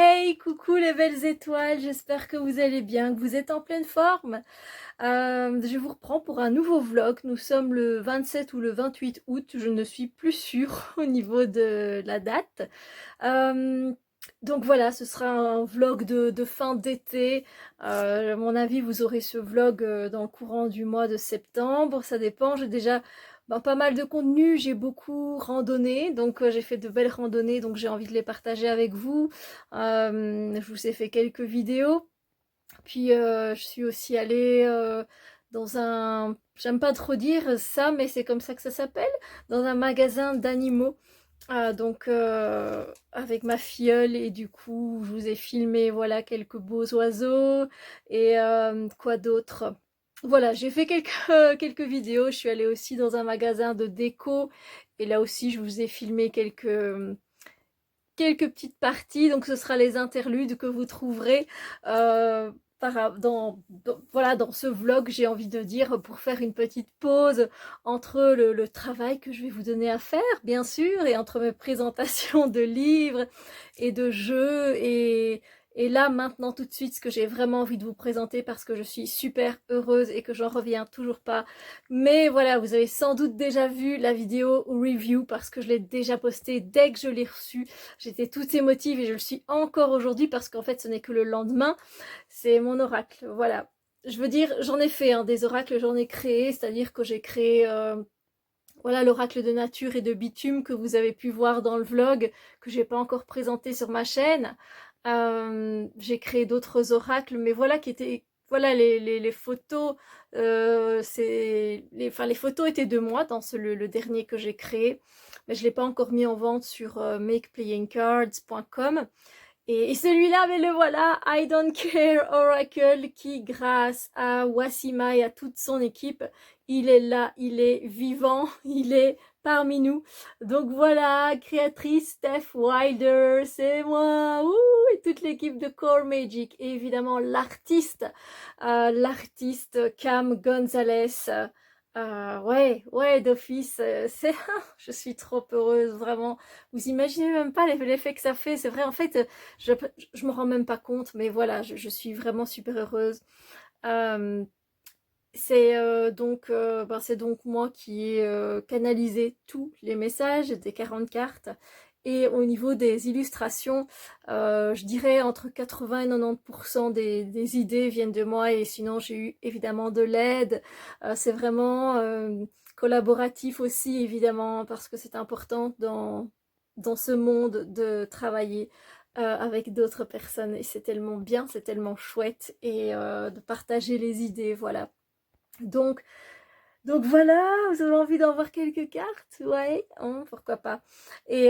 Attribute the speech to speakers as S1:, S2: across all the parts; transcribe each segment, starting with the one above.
S1: Hey, coucou les belles étoiles, j'espère que vous allez bien, que vous êtes en pleine forme. Je vous reprends pour un nouveau vlog. Nous sommes le 27 ou le 28 août, je ne suis plus sûre au niveau de la date. Euh, donc voilà, ce sera un vlog de fin d'été. À mon avis, vous aurez ce vlog dans le courant du mois de septembre, ça dépend. J'ai déjà pas mal de contenu, j'ai beaucoup randonné, donc j'ai fait de belles randonnées, donc j'ai envie de les partager avec vous. Je vous ai fait quelques vidéos. Puis je suis aussi allée dans un... J'aime pas trop dire ça, mais c'est comme ça que ça s'appelle. Dans un magasin d'animaux. Avec ma filleule et du coup je vous ai filmé voilà quelques beaux oiseaux et quoi d'autre. Voilà, j'ai fait quelques, quelques vidéos. Je suis allée aussi dans un magasin de déco et là aussi je vous ai filmé quelques petites parties, donc ce sera les interludes que vous trouverez voilà, dans ce vlog, j'ai envie de dire, pour faire une petite pause entre le travail que je vais vous donner à faire, bien sûr, et entre mes présentations de livres et de jeux, et là, maintenant, tout de suite, ce que j'ai vraiment envie de vous présenter parce que je suis super heureuse et que j'en reviens toujours pas. Mais voilà, vous avez sans doute déjà vu la vidéo review parce que je l'ai déjà postée dès que je l'ai reçue. J'étais toute émotive et je le suis encore aujourd'hui parce qu'en fait ce n'est que le lendemain. C'est mon oracle, voilà. Je veux dire, j'en ai fait des oracles, j'en ai créé, c'est-à-dire que j'ai créé voilà l'oracle de nature et de bitume que vous avez pu voir dans le vlog, que j'ai pas encore présenté sur ma chaîne. J'ai créé d'autres oracles, mais voilà qui étaient... Voilà les photos, les photos étaient de moi dans le dernier que j'ai créé, mais je ne l'ai pas encore mis en vente sur makeplayingcards.com. Et celui-là, mais le voilà, I Don't Care Oracle, qui grâce à Wassima et à toute son équipe, il est là, il est vivant, il est parmi nous. Donc voilà, créatrice Steph Wilder, c'est moi, ouh, et toute l'équipe de Core Magic, et évidemment l'artiste Cam Gonzalez. Ouais, d'office, c'est, je suis trop heureuse, vraiment. Vous imaginez même pas l'effet que ça fait, c'est vrai, en fait, je, je me rends même pas compte, mais voilà, je suis vraiment super heureuse. Euh, c'est donc moi qui ai canalisé tous les messages des 40 cartes. Et au niveau des illustrations, je dirais entre 80 et 90% des idées viennent de moi. Et sinon, j'ai eu évidemment de l'aide. C'est vraiment collaboratif aussi, évidemment, parce que c'est important dans ce monde de travailler avec d'autres personnes. Et c'est tellement bien, c'est tellement chouette. Et de partager les idées, voilà. Donc, donc voilà, vous avez envie d'en voir quelques cartes? Ouais, pourquoi pas. Et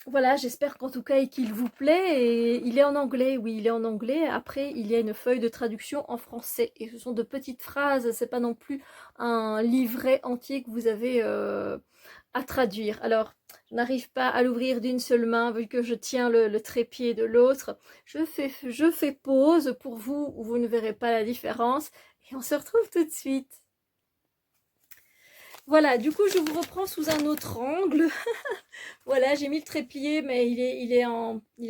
S1: voilà, j'espère qu'en tout cas qu'il vous plaît. Et il est en anglais, oui, il est en anglais. Après, il y a une feuille de traduction en français. Et ce sont de petites phrases, c'est pas non plus un livret entier que vous avez à traduire. Alors, je n'arrive pas à l'ouvrir d'une seule main vu que je tiens le trépied de l'autre. Je fais pause pour vous, vous ne verrez pas la différence. Et on se retrouve tout de suite. Voilà, du coup, je vous reprends sous un autre angle. Voilà, j'ai mis le trépied, mais il est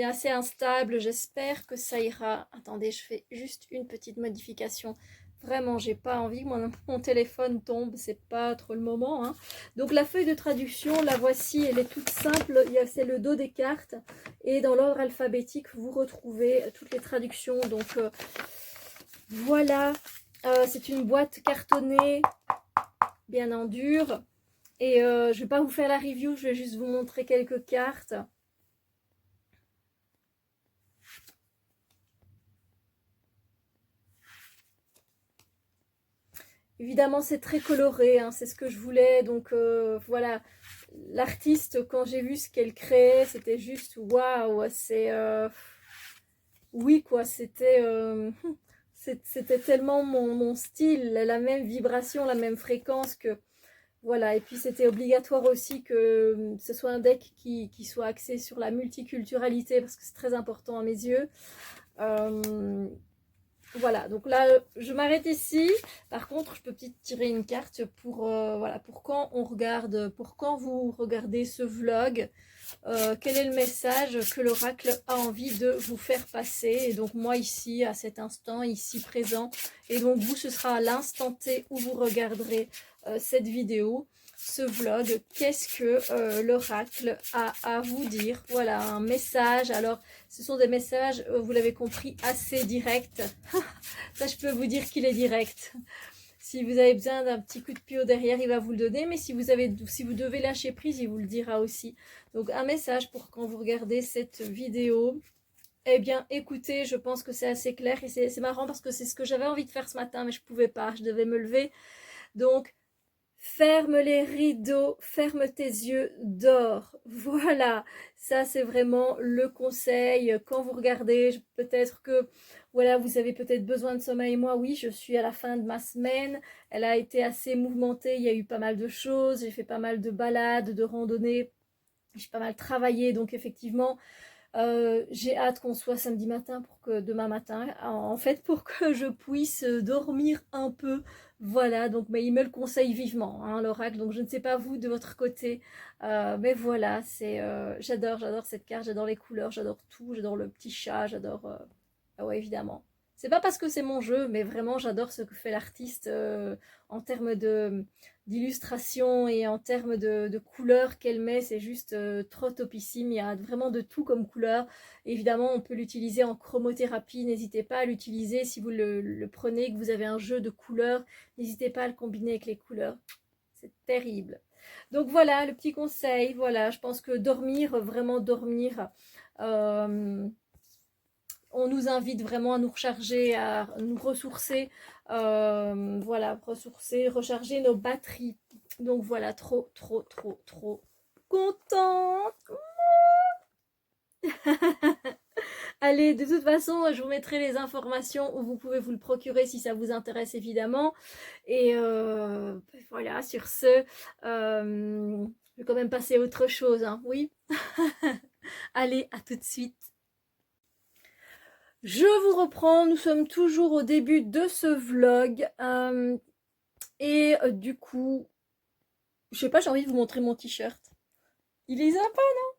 S1: assez instable. J'espère que ça ira. Attendez, je fais juste une petite modification. Vraiment, j'ai pas envie que mon téléphone tombe. C'est pas trop le moment, hein. Donc, la feuille de traduction, la voici. Elle est toute simple. C'est le dos des cartes. Et dans l'ordre alphabétique, vous retrouvez toutes les traductions. Donc, voilà. C'est une boîte cartonnée bien en dur. Et je vais pas vous faire la review, je vais juste vous montrer quelques cartes. Évidemment, c'est très coloré, hein, c'est ce que je voulais. Donc voilà, l'artiste, quand j'ai vu ce qu'elle créait, c'était juste waouh, c'est... oui, quoi, c'était tellement mon style, la même vibration, la même fréquence que... Voilà, et puis c'était obligatoire aussi que ce soit un deck qui soit axé sur la multiculturalité parce que c'est très important à mes yeux. Voilà, donc là, je m'arrête ici. Par contre, je peux peut-être tirer une carte pour, voilà, pour quand on regarde, pour quand vous regardez ce vlog. Quel est le message que l'oracle a envie de vous faire passer. Et donc moi ici, à cet instant, ici présent. Et donc vous, ce sera à l'instant T où vous regarderez cette vidéo, ce vlog. Qu'est-ce que l'oracle a à vous dire? Voilà, un message. Alors, ce sont des messages, vous l'avez compris, assez directs. Ça, je peux vous dire qu'il est direct. Si vous avez besoin d'un petit coup de pied au derrière, il va vous le donner. Mais si vous devez lâcher prise, il vous le dira aussi. Donc, un message pour quand vous regardez cette vidéo. Eh bien, écoutez, je pense que c'est assez clair. Et c'est marrant parce que c'est ce que j'avais envie de faire ce matin, mais je ne pouvais pas. Je devais me lever. Donc, ferme les rideaux, ferme tes yeux, dors. Voilà, ça c'est vraiment le conseil. Quand vous regardez, peut-être que voilà, vous avez peut-être besoin de sommeil. Moi, oui, je suis à la fin de ma semaine. Elle a été assez mouvementée. Il y a eu pas mal de choses. J'ai fait pas mal de balades, de randonnées. J'ai pas mal travaillé. Donc effectivement, j'ai hâte qu'on soit samedi matin pour que demain matin, en fait, pour que je puisse dormir un peu. Voilà, donc mais il me le conseille vivement, hein, l'oracle. Donc je ne sais pas vous de votre côté, mais voilà, c'est j'adore cette carte, j'adore les couleurs, j'adore tout, j'adore le petit chat, j'adore. Ah ouais, évidemment. C'est pas parce que c'est mon jeu, mais vraiment j'adore ce que fait l'artiste en termes de d'illustration et en termes de couleurs qu'elle met, c'est juste trop topissime. Il y a vraiment de tout comme couleur. Évidemment, on peut l'utiliser en chromothérapie. N'hésitez pas à l'utiliser si vous le prenez, que vous avez un jeu de couleurs. N'hésitez pas à le combiner avec les couleurs. C'est terrible. Donc voilà, le petit conseil. Voilà, je pense que dormir, vraiment dormir. On nous invite vraiment à nous recharger, à nous ressourcer, voilà, ressourcer, recharger nos batteries. Donc voilà, trop contente. Allez, de toute façon, je vous mettrai les informations où vous pouvez vous le procurer si ça vous intéresse évidemment. Et voilà, sur ce, je vais quand même passer à autre chose, hein, oui. Allez, à tout de suite. Je vous reprends, nous sommes toujours au début de ce vlog et du coup, je sais pas, j'ai envie de vous montrer mon t-shirt. Il est sympa, non?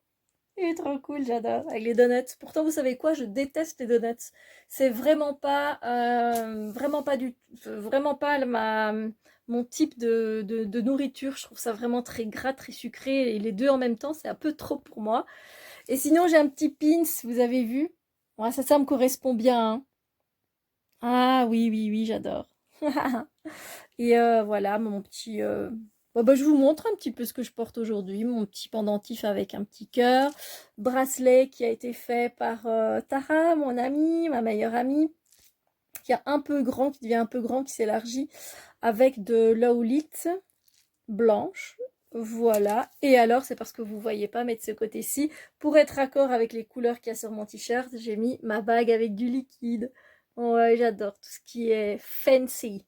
S1: Il est trop cool, j'adore, avec les donuts. Pourtant, vous savez quoi, je déteste les donuts. C'est vraiment pas vraiment pas mon type de nourriture. Je trouve ça vraiment très gras, très sucré et les deux en même temps, c'est un peu trop pour moi. Et sinon, j'ai un petit pins, vous avez vu? Ouais, ça me correspond bien, hein. Ah oui, j'adore. Et voilà, mon petit... je vous montre un petit peu ce que je porte aujourd'hui. Mon petit pendentif avec un petit cœur. Bracelet qui a été fait par Tara, mon amie, ma meilleure amie. Qui est un peu grand, qui devient un peu grand, qui s'élargit. Avec de l'oulite blanche. Voilà. Et alors, c'est parce que vous ne voyez pas, mais de ce côté-ci, pour être accord avec les couleurs qu'il y a sur mon t-shirt, j'ai mis ma bague avec du liquide. Ouais, j'adore tout ce qui est fancy.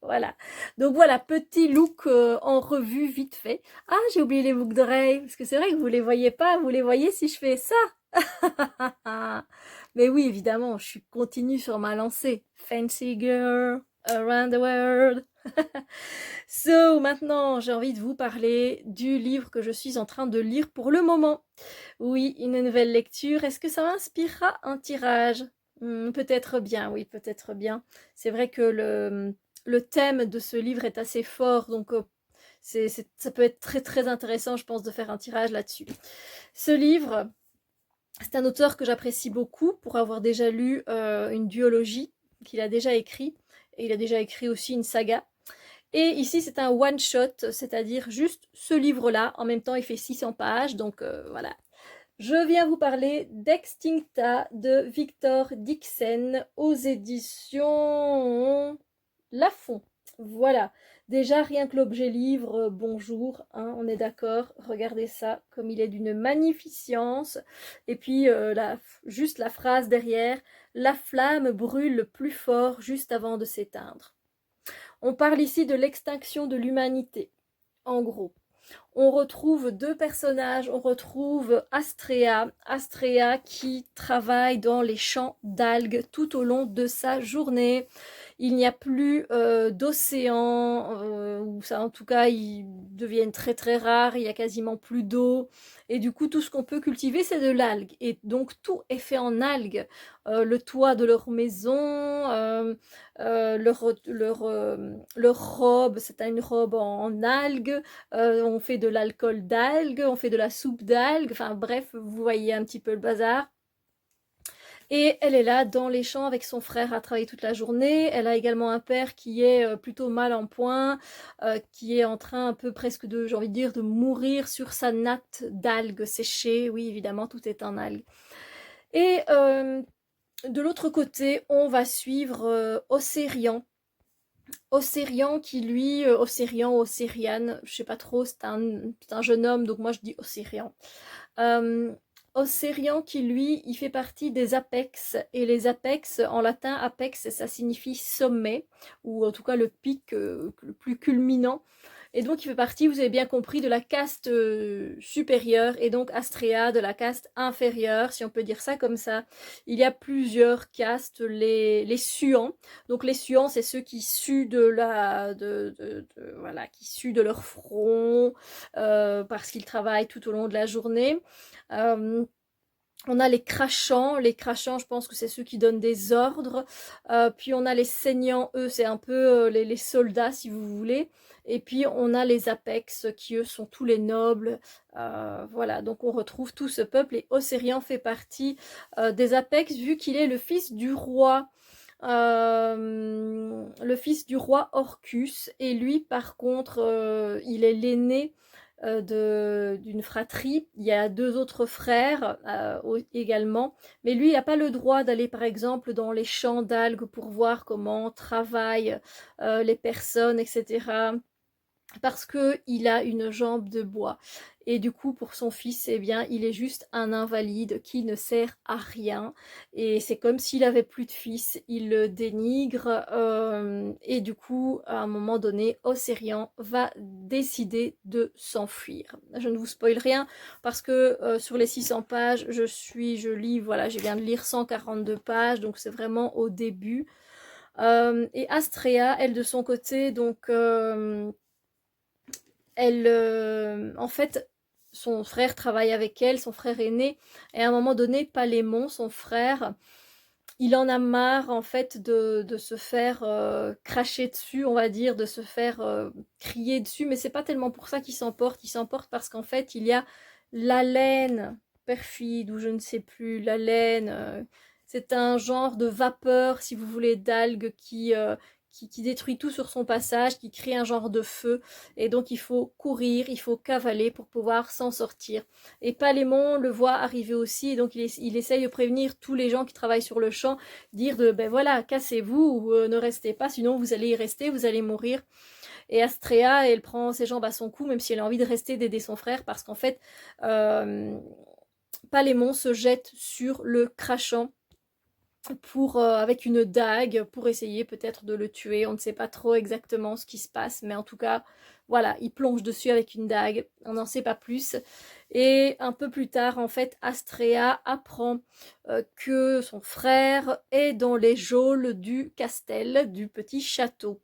S1: Voilà. Donc voilà, petit look en revue vite fait. Ah, j'ai oublié les boucles d'oreilles, parce que c'est vrai que vous les voyez pas, vous les voyez si je fais ça. Mais oui, évidemment, je continue sur ma lancée. Fancy girl around the world. So, maintenant, j'ai envie de vous parler du livre que je suis en train de lire pour le moment. Oui, une nouvelle lecture. Est-ce que ça m'inspirera un tirage? Peut-être bien, oui, peut-être bien. C'est vrai que le thème de ce livre est assez fort, donc ça peut être très intéressant, je pense, de faire un tirage là-dessus. Ce livre, c'est un auteur que j'apprécie beaucoup pour avoir déjà lu une duologie qu'il a déjà écrit, et il a déjà écrit aussi une saga. Et ici, c'est un one-shot, c'est-à-dire juste ce livre-là. En même temps, il fait 600 pages, donc voilà. Je viens vous parler d'Extincta de Victor Dixen aux éditions Lafon. Voilà. Déjà, rien que l'objet livre, bonjour, hein, on est d'accord. Regardez ça, comme il est d'une magnificence. Et puis, juste la phrase derrière, la flamme brûle plus fort juste avant de s'éteindre. On parle ici de l'extinction de l'humanité, en gros. On retrouve deux personnages, on retrouve Astrea qui travaille dans les champs d'algues tout au long de sa journée. Il n'y a plus d'océan, ou ça en tout cas ils deviennent très très rares, il y a quasiment plus d'eau. Et du coup tout ce qu'on peut cultiver c'est de l'algue. Et donc tout est fait en algues. Le toit de leur maison, leur robe, c'est une robe en algues. On fait de l'alcool d'algues, on fait de la soupe d'algues. Enfin bref, vous voyez un petit peu le bazar. Et elle est là dans les champs avec son frère à travailler toute la journée. Elle a également un père qui est plutôt mal en point, qui est en train un peu presque de, j'ai envie de dire, de mourir sur sa natte d'algues séchées. Oui, évidemment, tout est en algues. Et de l'autre côté, on va suivre Océrian. Océrian qui lui, Océriane, je sais pas trop, c'est un jeune homme, donc moi je dis Océrian. Océrian qui lui, il fait partie des apex, et les apex, en latin, apex, ça signifie sommet, ou en tout cas le pic le plus culminant. Et donc il fait partie, vous avez bien compris, de la caste supérieure, et donc Astrea de la caste inférieure, si on peut dire ça comme ça. Il y a plusieurs castes, les suants. Donc les suants, c'est ceux qui suent voilà, qui suent de leur front, parce qu'ils travaillent tout au long de la journée. On a les crachants, je pense que c'est ceux qui donnent des ordres. Puis on a les saignants, eux, c'est un peu les soldats, si vous voulez. Et puis on a les apex, qui eux sont tous les nobles. Voilà, donc on retrouve tout ce peuple. Et Océrian fait partie des apex, vu qu'il est le fils du roi. Orcus. Et lui, par contre, il est l'aîné d'une fratrie. Il y a deux autres frères également, mais lui il n'a pas le droit d'aller par exemple dans les champs d'algues pour voir comment travaillent les personnes, etc. Parce qu'il a une jambe de bois. Et du coup, pour son fils, eh bien, il est juste un invalide qui ne sert à rien. Et c'est comme s'il avait plus de fils, il le dénigre. Et du coup, à un moment donné, Océrian va décider de s'enfuir. Je ne vous spoil rien parce que sur les 600 pages, je lis, voilà, je viens de lire 142 pages, donc c'est vraiment au début. Et Astrea, elle de son côté, donc en fait, son frère travaille avec elle, son frère aîné, et à un moment donné, Palémon, son frère, il en a marre en fait de se faire cracher dessus, on va dire, de se faire crier dessus, mais c'est pas tellement pour ça qu'il s'emporte, il s'emporte parce qu'en fait, il y a l'haleine perfide, ou je ne sais plus, l'haleine, c'est un genre de vapeur, si vous voulez, d'algues qui détruit tout sur son passage, qui crée un genre de feu, et donc il faut courir, il faut cavaler pour pouvoir s'en sortir. Et Palémon le voit arriver aussi, et donc il essaye de prévenir tous les gens qui travaillent sur le champ, dire ben voilà, cassez-vous, ou ne restez pas, sinon vous allez y rester, vous allez mourir. Et Astrea, elle prend ses jambes à son cou, même si elle a envie de rester, d'aider son frère, parce qu'en fait, Palémon se jette sur le crachant avec une dague pour essayer peut-être de le tuer. On ne sait pas trop exactement ce qui se passe, mais en tout cas, voilà, il plonge dessus avec une dague. On n'en sait pas plus. Et un peu plus tard, en fait, Astrea apprend que son frère est dans les geôles du castel, du petit château.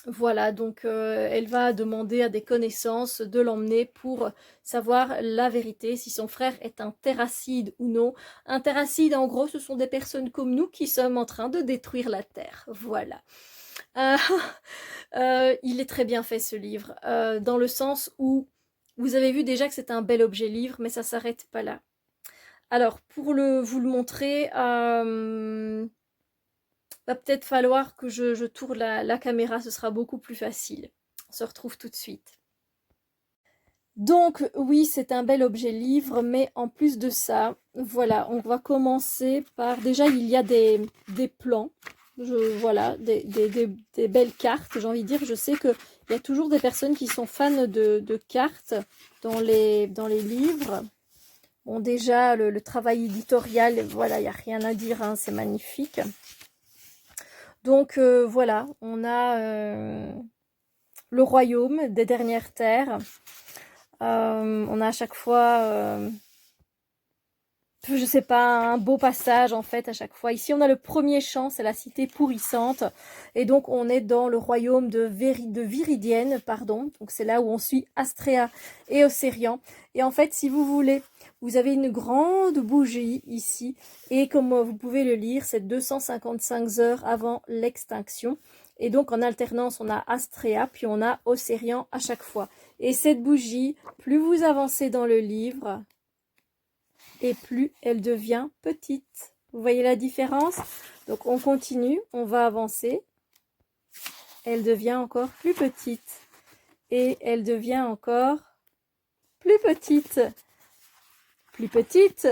S1: Voilà, donc elle va demander à des connaissances de l'emmener pour savoir la vérité, si son frère est un terracide ou non. Un terracide, en gros, ce sont des personnes comme nous qui sommes en train de détruire la Terre. Voilà. Il est très bien fait ce livre, dans le sens où vous avez vu déjà que c'est un bel objet livre, mais ça s'arrête pas là. Alors, pour vous le montrer, va peut-être falloir que je tourne la caméra, ce sera beaucoup plus facile. On se retrouve tout de suite. Donc oui, c'est un bel objet livre, mais en plus de ça, voilà, on va commencer par... Déjà, il y a des plans, voilà, des belles cartes, j'ai envie de dire. Je sais qu'il y a toujours des personnes qui sont fans de cartes dans les livres. Bon, déjà, le travail éditorial, voilà, il n'y a rien à dire, hein, c'est magnifique. Donc voilà, on a le royaume des dernières terres. On a à chaque fois, je sais pas, un beau passage en fait à chaque fois. Ici on a le premier chant, c'est la cité pourrissante. Et donc on est dans le royaume de Viridienne, pardon. Donc c'est là où on suit Astrea et Océrian. Et en fait, si vous voulez, vous avez une grande bougie ici. Et comme vous pouvez le lire, c'est 255 heures avant l'extinction. Et donc en alternance, on a Astrea, puis on a Océrian à chaque fois. Et cette bougie, plus vous avancez dans le livre, et plus elle devient petite. Vous voyez la différence? Donc on continue, on va avancer. Elle devient encore plus petite. Et elle devient encore plus petite. Plus petite,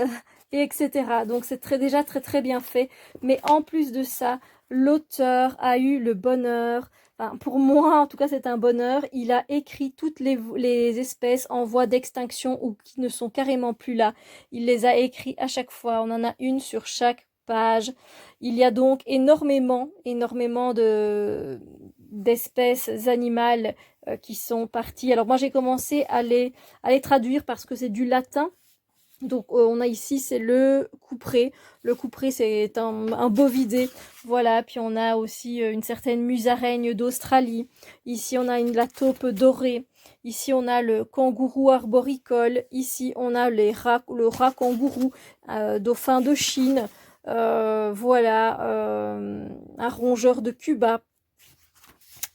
S1: et etc. Donc c'est déjà très bien fait. Mais en plus de ça, l'auteur a eu le bonheur, enfin, pour moi en tout cas c'est un bonheur, il a écrit toutes les espèces en voie d'extinction ou qui ne sont carrément plus là. Il les a écrits à chaque fois, on en a une sur chaque page. Il y a donc énormément d'espèces animales qui sont parties. Alors moi j'ai commencé à les traduire parce que c'est du latin. Donc on a ici c'est le couperet. Le couperet c'est un bovidé. Voilà, puis on a aussi une certaine musaraigne d'Australie. Ici on a la taupe dorée. Ici on a le kangourou arboricole. Ici on a le rat kangourou, dauphin de Chine. Voilà, un rongeur de Cuba,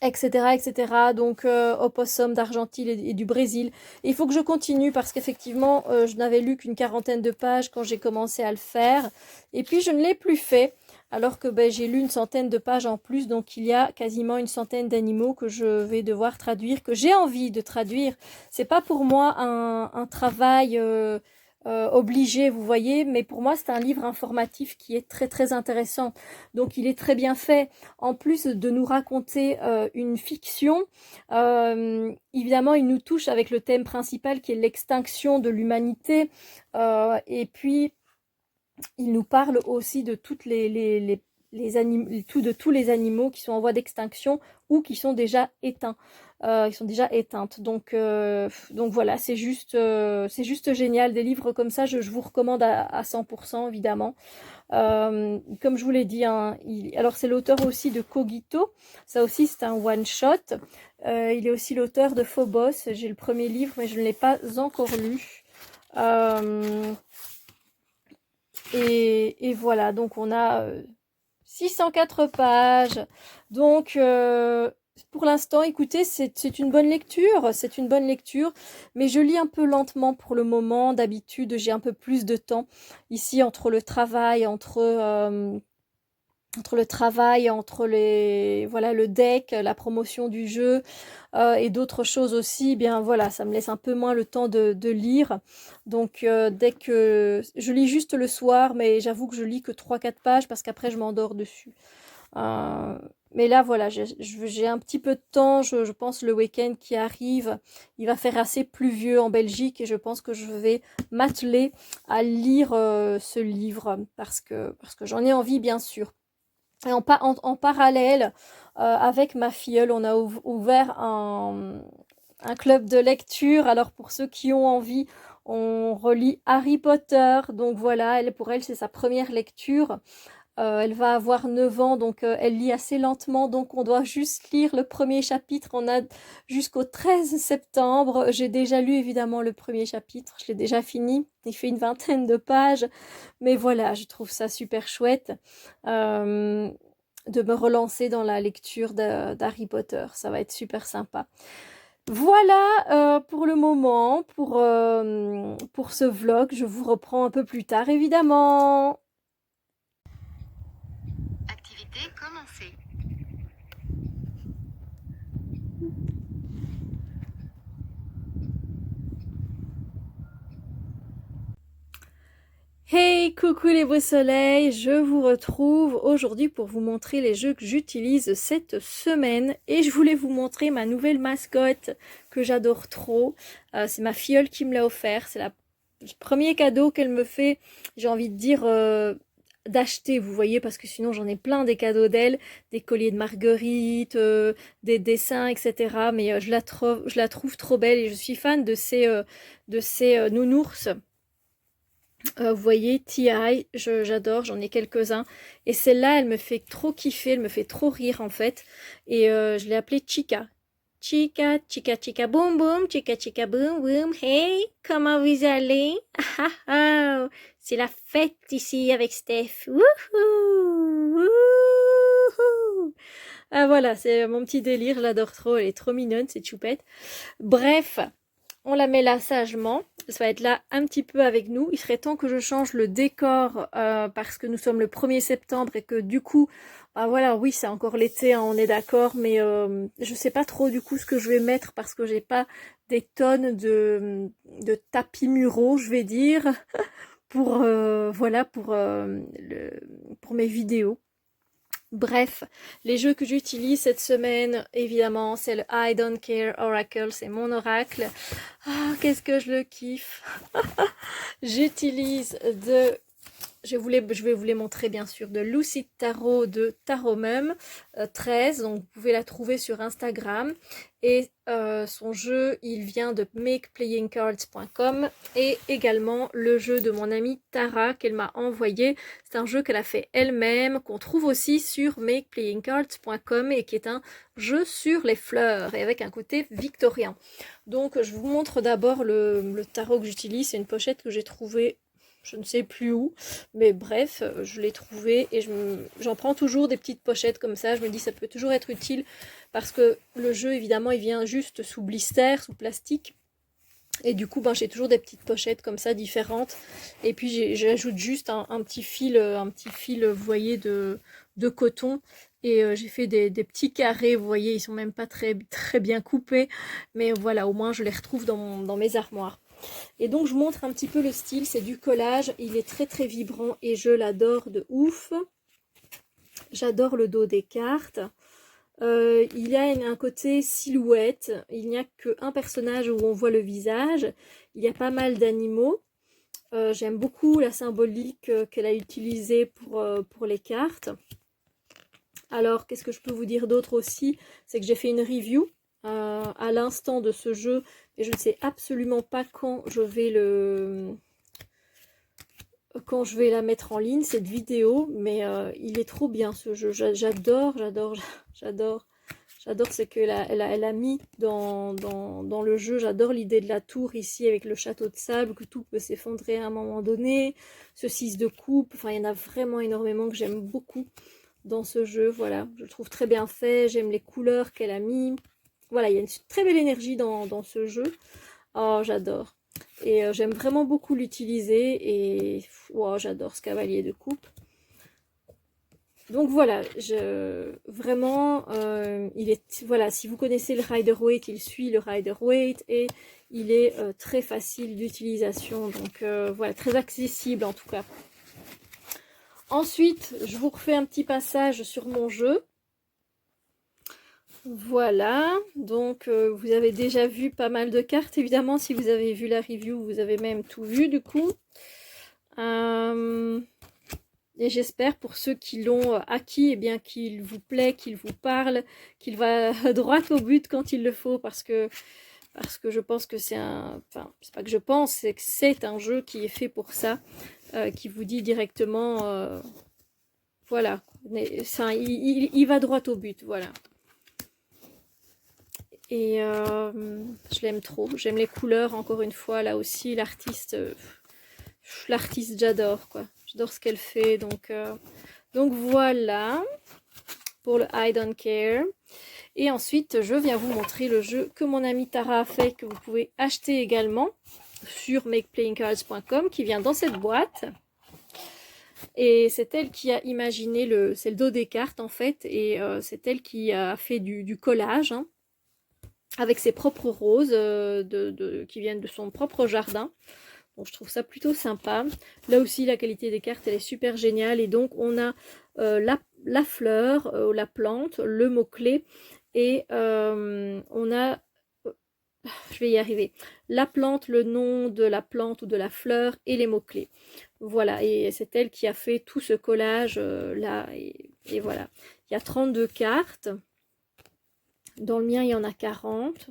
S1: etc. Donc opossum d'Argentine et du Brésil. Et il faut que je continue parce qu'effectivement, je n'avais lu qu'une 40aine de pages quand j'ai commencé à le faire. Et puis, je ne l'ai plus fait. Alors que j'ai lu une centaine de pages en plus. Donc, il y a quasiment une centaine d'animaux que je vais devoir traduire, que j'ai envie de traduire. C'est pas pour moi un travail obligé, vous voyez. Mais pour moi, c'est un livre informatif qui est très intéressant. Donc, il est très bien fait. En plus de nous raconter une fiction, évidemment, il nous touche avec le thème principal qui est l'extinction de l'humanité. Et puis, il nous parle aussi de tous les animaux qui sont en voie d'extinction ou qui sont déjà éteints. Ils sont déjà éteintes. Donc voilà, c'est juste génial. Des livres comme ça, je vous recommande à 100%, évidemment. Comme je vous l'ai dit, hein, alors c'est l'auteur aussi de Cogito. Ça aussi, c'est un one-shot. Il est aussi l'auteur de Phobos. J'ai le premier livre, mais je ne l'ai pas encore lu. Et voilà, donc on a 604 pages. Donc, pour l'instant, écoutez, c'est une bonne lecture, mais je lis un peu lentement pour le moment. D'habitude, j'ai un peu plus de temps. Ici, entre le travail, entre le deck, la promotion du jeu et d'autres choses aussi, eh bien voilà, ça me laisse un peu moins le temps de lire. Donc dès que je lis juste le soir, mais j'avoue que je lis que 3-4 pages parce qu'après je m'endors dessus. Mais là voilà, j'ai un petit peu de temps, je pense le week-end qui arrive, il va faire assez pluvieux en Belgique et je pense que je vais m'atteler à lire ce livre parce que j'en ai envie bien sûr. Et en parallèle, avec ma filleule, on a ouvert un club de lecture. Alors pour ceux qui ont envie, on relit Harry Potter. Donc voilà, pour elle, c'est sa première lecture. Elle va avoir 9 ans, donc elle lit assez lentement. Donc on doit juste lire le premier chapitre. On a jusqu'au 13 septembre. J'ai déjà lu évidemment le premier chapitre. Je l'ai déjà fini. Il fait une 20aine de pages. Mais voilà, je trouve ça super chouette de me relancer dans la lecture d'Harry Potter. Ça va être super sympa. Voilà pour le moment, pour ce vlog. Je vous reprends un peu plus tard, évidemment.
S2: Activité commencée.
S1: Hey, coucou les beaux soleils, je vous retrouve aujourd'hui pour vous montrer les jeux que j'utilise cette semaine et je voulais vous montrer ma nouvelle mascotte que j'adore trop. C'est ma filleule qui me l'a offert, c'est le premier cadeau qu'elle me fait, j'ai envie de dire d'acheter, vous voyez, parce que sinon j'en ai plein des cadeaux d'elle, des colliers de marguerite, des dessins, etc. Mais je la trouve trop belle et je suis fan de ces nounours. Vous voyez, TI, j'adore, j'en ai quelques-uns. Et celle-là, elle me fait trop kiffer, elle me fait trop rire en fait. Et je l'ai appelée Chica. Chica, chica, chica, boum, boum, chica, boum, boum. Hey, comment vous allez? Ah, ah, oh, c'est la fête ici avec Steph. Wouhou, wouhou. Ah voilà, c'est mon petit délire, je l'adore trop, elle est trop mignonne, c'est choupette. Bref, on la met là sagement. Ça va être là un petit peu avec nous. Il serait temps que je change le décor parce que nous sommes le 1er septembre et que du coup, bah voilà, oui, c'est encore l'été, hein, on est d'accord, mais je sais pas trop du coup ce que je vais mettre parce que j'ai pas des tonnes de tapis muraux, je vais dire, pour voilà, pour mes vidéos. Bref, les jeux que j'utilise cette semaine, évidemment, c'est le I Don't Care Oracle, c'est mon oracle. Ah, qu'est-ce que je le kiffe. J'utilise je vais vous les montrer bien sûr, de Lucid Tarot de Tarot Mum 13, donc vous pouvez la trouver sur Instagram. Et son jeu, il vient de makeplayingcards.com et également le jeu de mon amie Tara qu'elle m'a envoyé. C'est un jeu qu'elle a fait elle-même, qu'on trouve aussi sur makeplayingcards.com et qui est un jeu sur les fleurs et avec un côté victorien. Donc je vous montre d'abord le tarot que j'utilise, c'est une pochette que j'ai trouvée je ne sais plus où, mais bref, je l'ai trouvé et j'en prends toujours des petites pochettes comme ça. Je me dis ça peut toujours être utile parce que le jeu évidemment il vient juste sous blister, sous plastique. Et du coup ben, j'ai toujours des petites pochettes comme ça différentes. Et puis j'ajoute juste un petit fil, vous voyez, de coton. Et j'ai fait des petits carrés, vous voyez, ils sont même pas très, très bien coupés. Mais voilà, au moins je les retrouve dans mes armoires. Et donc je montre un petit peu le style, c'est du collage, il est très très vibrant et je l'adore de ouf. J'adore le dos des cartes. Il y a un côté silhouette, il n'y a qu'un personnage où on voit le visage, il y a pas mal d'animaux. J'aime beaucoup la symbolique qu'elle a utilisée pour les cartes. Alors qu'est-ce que je peux vous dire d'autre aussi, c'est que j'ai fait une review à l'instant de ce jeu et je ne sais absolument pas quand je vais la mettre en ligne cette vidéo, mais il est trop bien ce jeu. J'adore ce qu'elle elle a mis dans le jeu. J'adore l'idée de la tour ici avec le château de sable, que tout peut s'effondrer à un moment donné, ce 6 de coupe, enfin il y en a vraiment énormément que j'aime beaucoup dans ce jeu. Voilà, je le trouve très bien fait, j'aime les couleurs qu'elle a mis. Voilà, il y a une très belle énergie dans ce jeu. Oh, j'adore. Et j'aime vraiment beaucoup l'utiliser. Et wow, j'adore ce cavalier de coupe. Donc voilà, vraiment, voilà, si vous connaissez le Rider-Waite, il suit le Rider-Waite et il est très facile d'utilisation. Donc voilà, très accessible en tout cas. Ensuite, je vous refais un petit passage sur mon jeu. Voilà, donc vous avez déjà vu pas mal de cartes, évidemment, si vous avez vu la review, vous avez même tout vu du coup. Et j'espère pour ceux qui l'ont acquis, eh bien qu'il vous plaît, qu'il vous parle, qu'il va droit au but quand il le faut, parce que je pense que c'est enfin, c'est pas que je pense, c'est que c'est un jeu qui est fait pour ça, qui vous dit directement, voilà, il va droit au but, voilà. Et je l'aime trop. J'aime les couleurs, encore une fois. Là aussi, l'artiste, j'adore, quoi. J'adore ce qu'elle fait. Donc voilà, pour le I Don't Care. Et ensuite, je viens vous montrer le jeu que mon amie Tara a fait, que vous pouvez acheter également sur makeplayingcards.com, qui vient dans cette boîte. Et c'est elle qui a imaginé c'est le dos des cartes, en fait. Et c'est elle qui a fait du collage, hein, avec ses propres roses qui viennent de son propre jardin. Donc je trouve ça plutôt sympa. Là aussi, la qualité des cartes, elle est super géniale. Et donc, on a la fleur, la plante, le mot-clé. Et on a je vais y arriver. La plante, le nom de la plante ou de la fleur et les mots-clés. Voilà, et c'est elle qui a fait tout ce collage là. Et voilà. Il y a 32 cartes. Dans le mien, il y en a 40.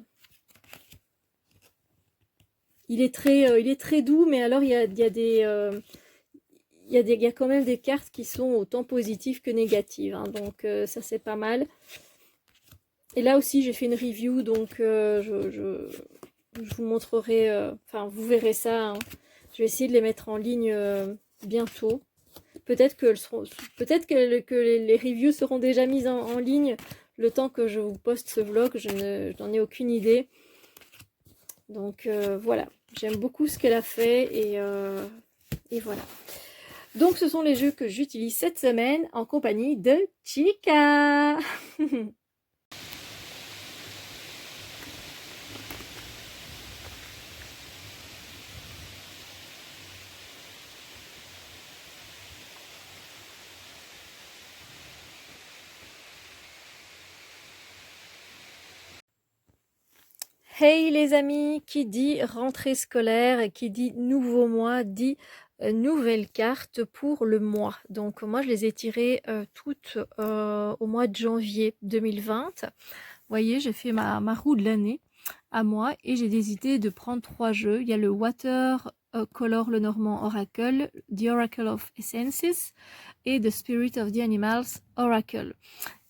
S1: Il est très doux, mais alors il y a il y a quand même des cartes qui sont autant positives que négatives. Hein, donc ça, c'est pas mal. Et là aussi, j'ai fait une review, donc je vous montrerai, enfin, vous verrez ça. Hein. Je vais essayer de les mettre en ligne bientôt. Peut-être que les reviews seront déjà mises en ligne le temps que je vous poste ce vlog. Je n'en ai aucune idée. Donc voilà, j'aime beaucoup ce qu'elle a fait et voilà. Donc ce sont les jeux que j'utilise cette semaine en compagnie de Chica. Hey les amis, qui dit rentrée scolaire et qui dit nouveau mois dit nouvelle carte pour le mois. Donc moi je les ai tirées toutes au mois de janvier 2020. Vous voyez, j'ai fait ma roue de l'année à moi et j'ai décidé de prendre 3 jeux. Il y a le Water Color Lenormand Oracle, The Oracle of Essences et The Spirit of the Animals Oracle.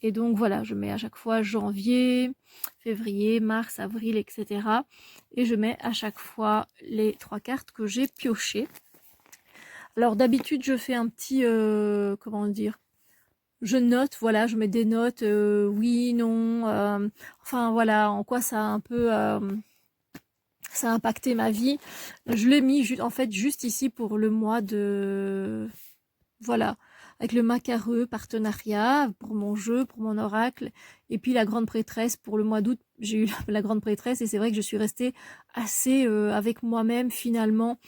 S1: Et donc voilà, je mets à chaque fois janvier, février, mars, avril, etc. Et je mets à chaque fois les 3 cartes que j'ai piochées. Alors d'habitude, je fais un petit, comment dire, je note, voilà, je mets des notes, oui, non, enfin voilà, en quoi ça a un peu, ça a impacté ma vie. Je l'ai mis en fait juste ici pour le mois de, voilà, avec le macareux partenariat pour mon jeu, pour mon oracle, et puis la grande prêtresse pour le mois d'août. J'ai eu la grande prêtresse et c'est vrai que je suis restée assez avec moi-même finalement.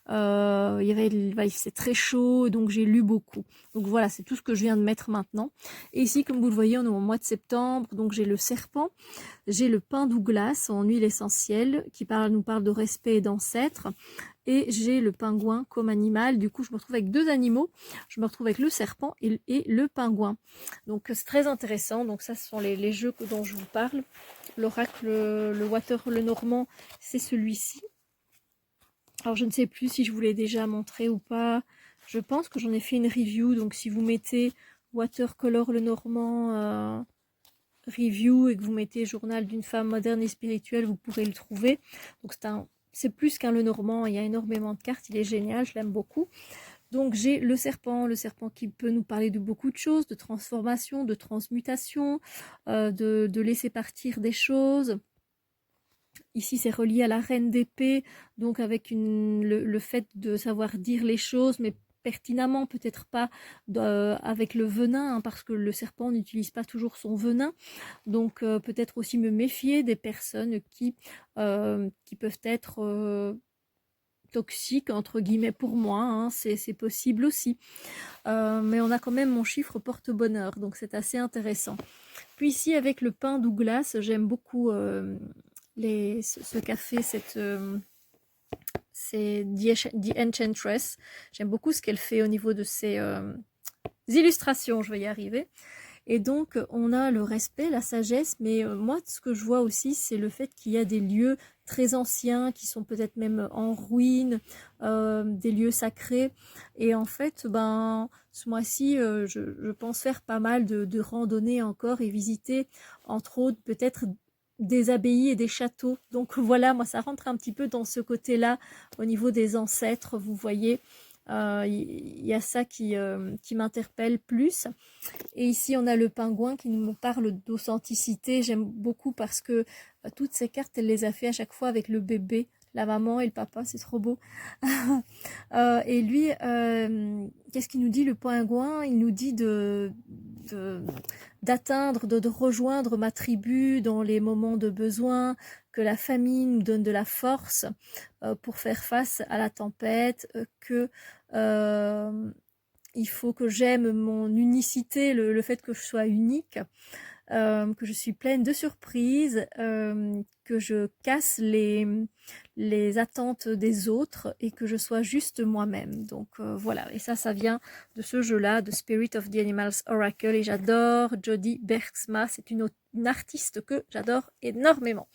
S1: C'est très chaud, donc j'ai lu beaucoup. Donc voilà, c'est tout ce que je viens de mettre maintenant. Et ici, comme vous le voyez, on est au mois de septembre, donc j'ai le serpent, j'ai le pin Douglas en huile essentielle qui nous parle de respect et d'ancêtres. Et j'ai le pingouin comme animal. Du coup, je me retrouve avec 2 animaux. Je me retrouve avec le serpent et le pingouin. Donc, c'est très intéressant. Donc, ça, ce sont les jeux dont je vous parle. L'oracle, le Water, le Normand, c'est celui-ci. Alors, je ne sais plus si je vous l'ai déjà montré ou pas. Je pense que j'en ai fait une review. Donc, si vous mettez Watercolor le Normand review et que vous mettez journal d'une femme moderne et spirituelle, vous pourrez le trouver. Donc, c'est plus qu'un Lenormand, il y a énormément de cartes, il est génial, je l'aime beaucoup. Donc j'ai le serpent qui peut nous parler de beaucoup de choses, de transformation, de transmutation, de laisser partir des choses. Ici c'est relié à la reine d'épée, donc avec le fait de savoir dire les choses, mais pertinemment, peut-être pas avec le venin, hein, parce que le serpent n'utilise pas toujours son venin. Donc peut-être aussi me méfier des personnes qui peuvent être toxiques, entre guillemets, pour moi. Hein, c'est possible aussi. Mais on a quand même mon chiffre porte-bonheur, donc c'est assez intéressant. Puis ici, avec le pain Douglas, j'aime beaucoup ce café, c'est The Enchantress. J'aime beaucoup ce qu'elle fait au niveau de ses illustrations, je vais y arriver. Et donc, on a le respect, la sagesse, mais moi, ce que je vois aussi, c'est le fait qu'il y a des lieux très anciens, qui sont peut-être même en ruine, des lieux sacrés. Et en fait, ce mois-ci, je pense faire pas mal de randonnées encore et visiter, entre autres, peut-être des abbayes et des châteaux. Donc voilà, moi, ça rentre un petit peu dans ce côté-là, au niveau des ancêtres, vous voyez. Il y a ça qui m'interpelle plus. Et ici, on a le pingouin qui nous parle d'authenticité. J'aime beaucoup parce que toutes ces cartes, elle les a fait à chaque fois avec le bébé, la maman et le papa. C'est trop beau. Et lui, qu'est-ce qu'il nous dit, le pingouin? Il nous dit d'atteindre, de rejoindre ma tribu dans les moments de besoin, que la famille nous donne de la force pour faire face à la tempête, que il faut que j'aime mon unicité, le fait que je sois unique, que je suis pleine de surprises, que je casse les attentes des autres et que je sois juste moi-même. Donc voilà, et ça vient de ce jeu-là, de Spirit of the Animals Oracle, et j'adore Jodie Bergsma, c'est une artiste que j'adore énormément.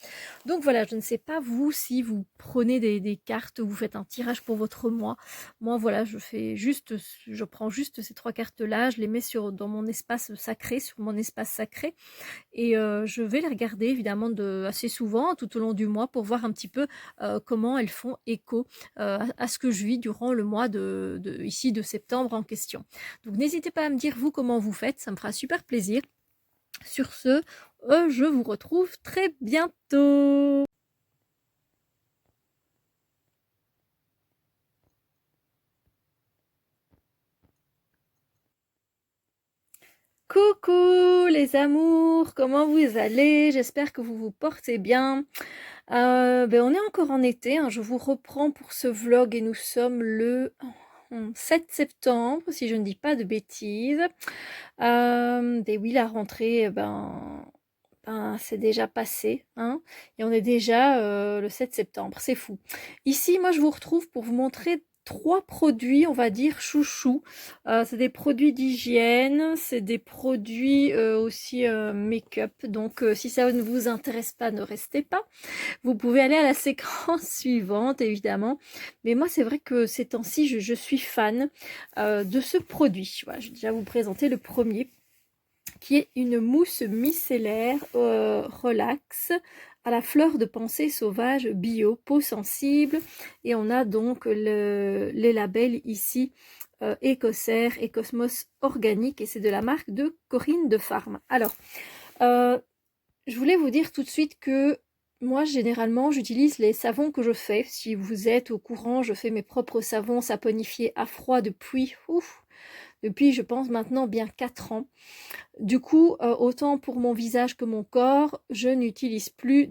S1: Donc voilà, je ne sais pas vous si vous prenez des cartes, vous faites un tirage pour votre mois. Moi voilà, je prends juste ces 3 cartes-là, je les mets dans mon espace sacré, sur mon espace sacré, et je vais les regarder évidemment assez souvent tout au long du mois pour voir un petit peu comment elles font écho à ce que je vis durant le mois ici de septembre en question. Donc n'hésitez pas à me dire vous comment vous faites, ça me fera super plaisir. Sur ce, je vous retrouve très bientôt. Coucou les amours, comment vous allez? J'espère que vous vous portez bien. On est encore en été, hein. Je vous reprends pour ce vlog et nous sommes le 7 septembre, si je ne dis pas de bêtises. Et oui, la rentrée, c'est déjà passé, hein, et on est déjà le 7 septembre, c'est fou. Ici, moi, je vous retrouve pour vous montrer 3 produits, on va dire chouchou. C'est des produits d'hygiène, c'est des produits aussi make-up. Donc, si ça ne vous intéresse pas, ne restez pas. Vous pouvez aller à la séquence suivante, évidemment. Mais moi, c'est vrai que ces temps-ci, je suis fan de ce produit. Voilà, je vais déjà vous présenter le premier, qui est une mousse micellaire relax à la fleur de pensée sauvage bio, peau sensible. Et on a donc les labels ici Écossaire et Cosmos Organique, et c'est de la marque de Corinne de Farm. Alors, je voulais vous dire tout de suite que moi, généralement, j'utilise les savons que je fais. Si vous êtes au courant, je fais mes propres savons saponifiés à froid depuis, je pense maintenant bien 4 ans. Du coup, autant pour mon visage que mon corps, je n'utilise plus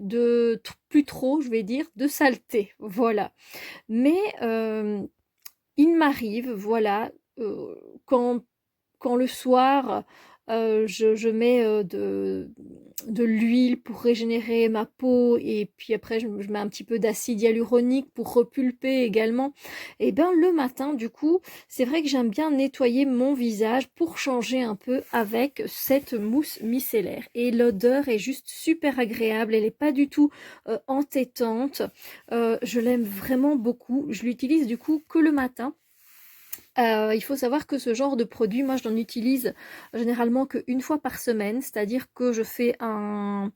S1: trop, je vais dire, de saleté. Voilà. Mais il m'arrive, voilà, quand le soir, je mets de l'huile pour régénérer ma peau, et puis après je mets un petit peu d'acide hyaluronique pour repulper également, et bien le matin, du coup, c'est vrai que j'aime bien nettoyer mon visage pour changer un peu avec cette mousse micellaire, et l'odeur est juste super agréable, elle n'est pas du tout entêtante, je l'aime vraiment beaucoup. Je l'utilise du coup que le matin. Il faut savoir que ce genre de produit, moi je n'en utilise généralement qu'une fois par semaine, c'est-à-dire que je fais un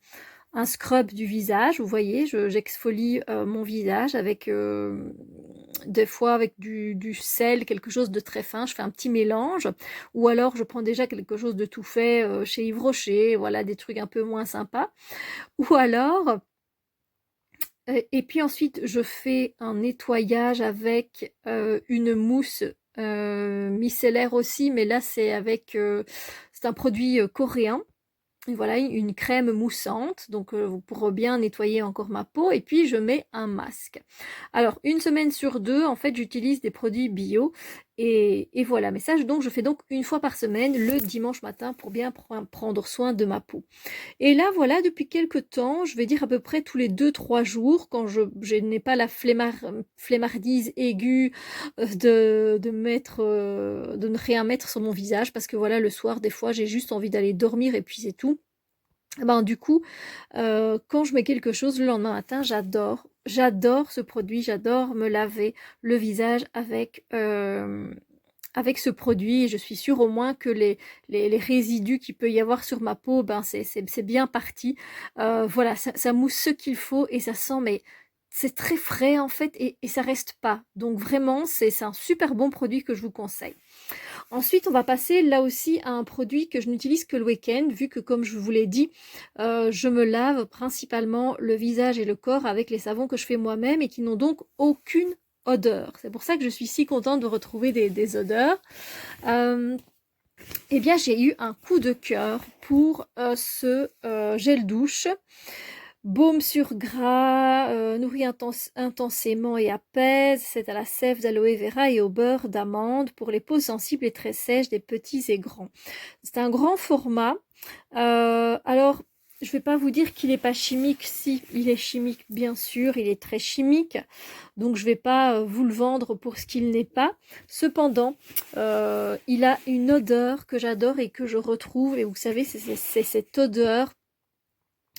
S1: scrub du visage, vous voyez, j'exfolie mon visage avec des fois avec du sel, quelque chose de très fin, je fais un petit mélange, ou alors je prends déjà quelque chose de tout fait chez Yves Rocher, voilà, des trucs un peu moins sympas, ou alors et puis ensuite je fais un nettoyage avec une mousse micellaire aussi, mais là c'est c'est un produit coréen. Et voilà, une crème moussante, donc pour bien nettoyer encore ma peau, et puis je mets un masque. Alors, une semaine sur 2, en fait, j'utilise des produits bio, et voilà. Mais ça, donc, je fais donc une fois par semaine, le dimanche matin, pour bien prendre soin de ma peau. Et là, voilà, depuis quelques temps, je vais dire à peu près tous les 2-3 jours, quand je n'ai pas la flemmardise aiguë de ne rien mettre sur mon visage, parce que voilà, le soir, des fois, j'ai juste envie d'aller dormir et puis c'est tout. Du coup, quand je mets quelque chose le lendemain matin, j'adore ce produit, j'adore me laver le visage avec ce produit, et je suis sûre au moins que les résidus qu'il peut y avoir sur ma peau, c'est bien parti. Voilà, ça mousse ce qu'il faut, et ça sent, mais c'est très frais en fait, et ça reste pas. Donc vraiment, c'est un super bon produit que je vous conseille. Ensuite, on va passer là aussi à un produit que je n'utilise que le week-end, vu que, comme je vous l'ai dit, je me lave principalement le visage et le corps avec les savons que je fais moi-même, et qui n'ont donc aucune odeur. C'est pour ça que je suis si contente de retrouver des odeurs. Eh bien, j'ai eu un coup de cœur pour ce gel douche. Baume sur gras, nourrit intensément et apaise. C'est à la sève d'aloe vera et au beurre d'amande pour les peaux sensibles et très sèches des petits et grands. C'est un grand format. Alors, je vais pas vous dire qu'il n'est pas chimique. Si, il est chimique, bien sûr, il est très chimique. Donc, je vais pas vous le vendre pour ce qu'il n'est pas. Cependant, il a une odeur que j'adore et que je retrouve. Et vous savez, c'est cette odeur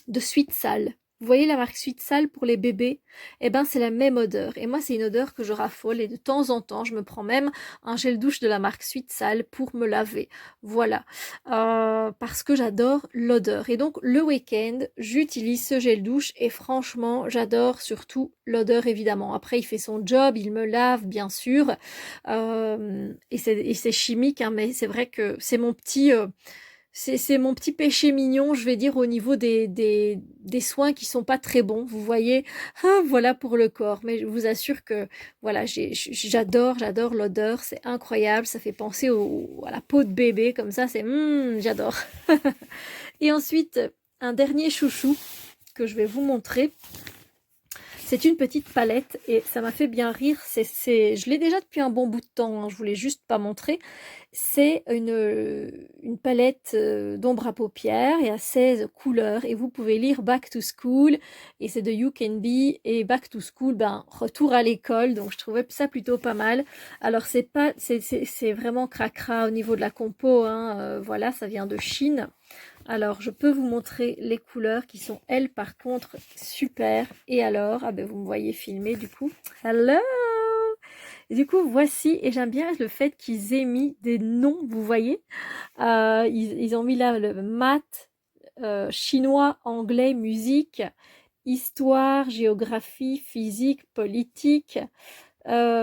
S1: de Sweet Sal. Vous voyez la marque Sweet Sal pour les bébés? Eh ben, c'est la même odeur. Et moi, c'est une odeur que je raffole. Et de temps en temps, je me prends même un gel douche de la marque Sweet Sal pour me laver. Voilà. Parce que j'adore l'odeur. Et donc, le week-end, j'utilise ce gel douche. Et franchement, j'adore surtout l'odeur, évidemment. Après, il fait son job. Il me lave, bien sûr. Et c'est chimique, hein, mais c'est vrai que c'est mon petit... c'est mon petit péché mignon, je vais dire, au niveau des soins qui sont pas très bons. Vous voyez, ah, voilà pour le corps. Mais je vous assure que voilà, j'adore l'odeur, c'est incroyable. Ça fait penser à la peau de bébé, comme ça, c'est j'adore. Et ensuite, un dernier chouchou que je vais vous montrer. C'est une petite palette et ça m'a fait bien rire. Je l'ai déjà depuis un bon bout de temps, hein, je voulais juste pas montrer. C'est une palette d'ombre à paupières. Il y a 16 couleurs et vous pouvez lire Back to School et c'est de You Can Be et Back to School, ben retour à l'école. Donc je trouvais ça plutôt pas mal. Alors c'est vraiment cracra au niveau de la compo, hein, voilà, ça vient de Chine. Alors, je peux vous montrer les couleurs qui sont, elles, par contre, super. Et alors, ah ben, vous me voyez filmer, du coup. Hello! Et du coup, voici, et j'aime bien le fait qu'ils aient mis des noms, vous voyez. Ils ont mis là le maths, chinois, anglais, musique, histoire, géographie, physique, politique,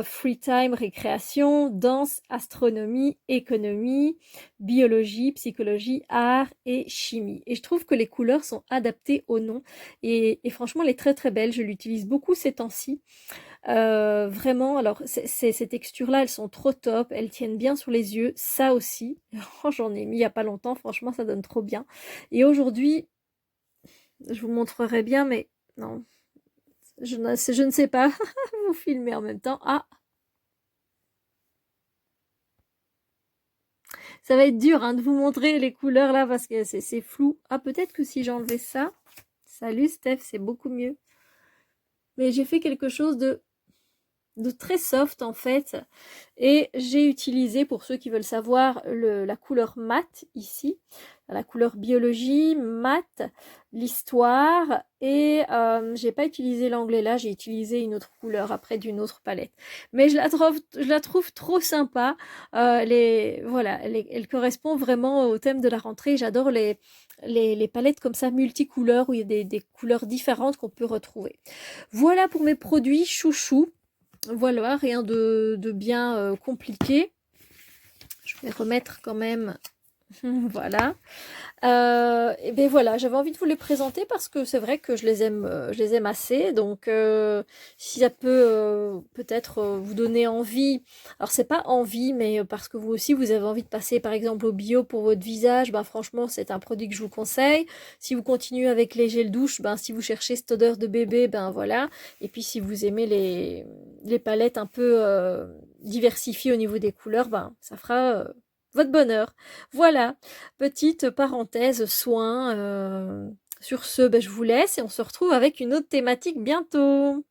S1: free time, récréation, danse, astronomie, économie, biologie, psychologie, art et chimie. Et je trouve que les couleurs sont adaptées au nom. Et franchement, elle est très très belle. Je l'utilise beaucoup ces temps-ci. Vraiment, alors ces textures-là, elles sont trop top. Elles tiennent bien sur les yeux. Ça aussi, j'en ai mis il n'y a pas longtemps. Franchement, ça donne trop bien. Et aujourd'hui, je vous montrerai bien, mais non. Je ne sais pas. Vous filmez en même temps. Ah, ça va être dur hein, de vous montrer les couleurs là parce que c'est flou. Ah, peut-être que si j'enlevais ça. Salut Steph, c'est beaucoup mieux. Mais j'ai fait quelque chose de très soft en fait. Et j'ai utilisé, pour ceux qui veulent savoir, la couleur mat ici. La couleur biologie, maths, l'histoire et j'ai pas utilisé l'anglais là, j'ai utilisé une autre couleur après d'une autre palette. Mais je la trouve trop sympa. Voilà, elle correspond vraiment au thème de la rentrée. J'adore les palettes comme ça multicouleurs où il y a des couleurs différentes qu'on peut retrouver. Voilà pour mes produits chouchous. Voilà, rien de bien compliqué. Je vais remettre quand même. Voilà. Et ben voilà, j'avais envie de vous les présenter parce que c'est vrai que je les aime assez. Donc, si ça peut peut-être vous donner envie. Alors, c'est pas envie, mais parce que vous aussi, vous avez envie de passer, par exemple, au bio pour votre visage. Ben, franchement, c'est un produit que je vous conseille. Si vous continuez avec les gels douche, ben, si vous cherchez cette odeur de bébé, ben voilà. Et puis, si vous aimez les palettes un peu diversifiées au niveau des couleurs, ben, ça fera votre bonheur. Voilà, petite parenthèse soins. Sur ce, ben, je vous laisse et on se retrouve avec une autre thématique bientôt.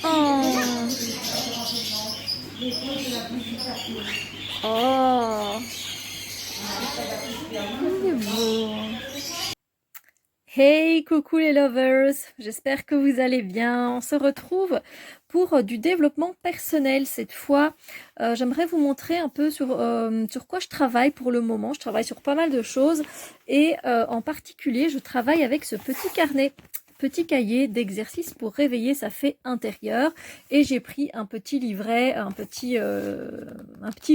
S1: Oh. Oh. C'est beau. Hey, coucou les lovers, j'espère que vous allez bien. On se retrouve pour du développement personnel cette fois. J'aimerais vous montrer un peu sur quoi je travaille pour le moment. Je travaille sur pas mal de choses et en particulier, je travaille avec ce petit carnet. Petit cahier d'exercices pour réveiller sa fée intérieure et j'ai pris un petit livret, un petit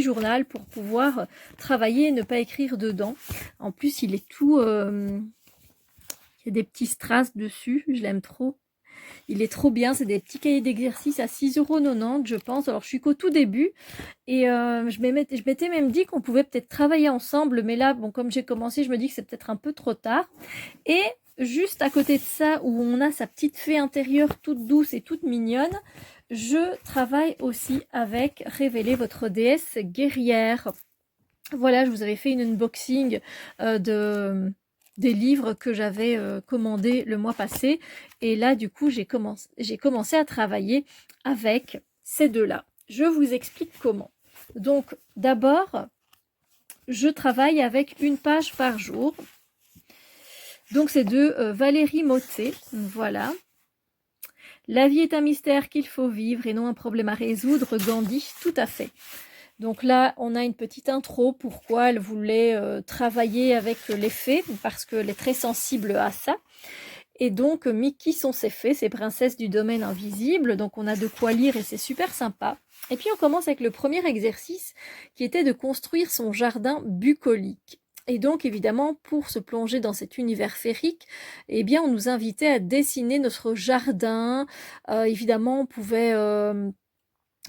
S1: journal pour pouvoir travailler et ne pas écrire dedans. En plus, il est tout... il y a des petits strass dessus, je l'aime trop. Il est trop bien, c'est des petits cahiers d'exercice à 6,90 € je pense. Alors je suis qu'au tout début et je m'étais même dit qu'on pouvait peut-être travailler ensemble, mais là, bon, comme j'ai commencé, je me dis que c'est peut-être un peu trop tard. Et juste à côté de ça, où on a sa petite fée intérieure toute douce et toute mignonne, je travaille aussi avec Révéler votre déesse guerrière. Voilà, je vous avais fait une unboxing des livres que j'avais commandés le mois passé. Et là, du coup, j'ai commencé à travailler avec ces deux-là. Je vous explique comment. Donc, d'abord, je travaille avec une page par jour. Donc, c'est de Valérie Mottet. Voilà. La vie est un mystère qu'il faut vivre et non un problème à résoudre. Gandhi, tout à fait. Donc là, on a une petite intro, pourquoi elle voulait travailler avec les fées, parce qu'elle est très sensible à ça. Et donc, qui sont ces fées, ces princesses du domaine invisible. Donc, on a de quoi lire et c'est super sympa. Et puis, on commence avec le premier exercice, qui était de construire son jardin bucolique. Et donc, évidemment, pour se plonger dans cet univers féerique, eh bien, on nous invitait à dessiner notre jardin. Évidemment, on pouvait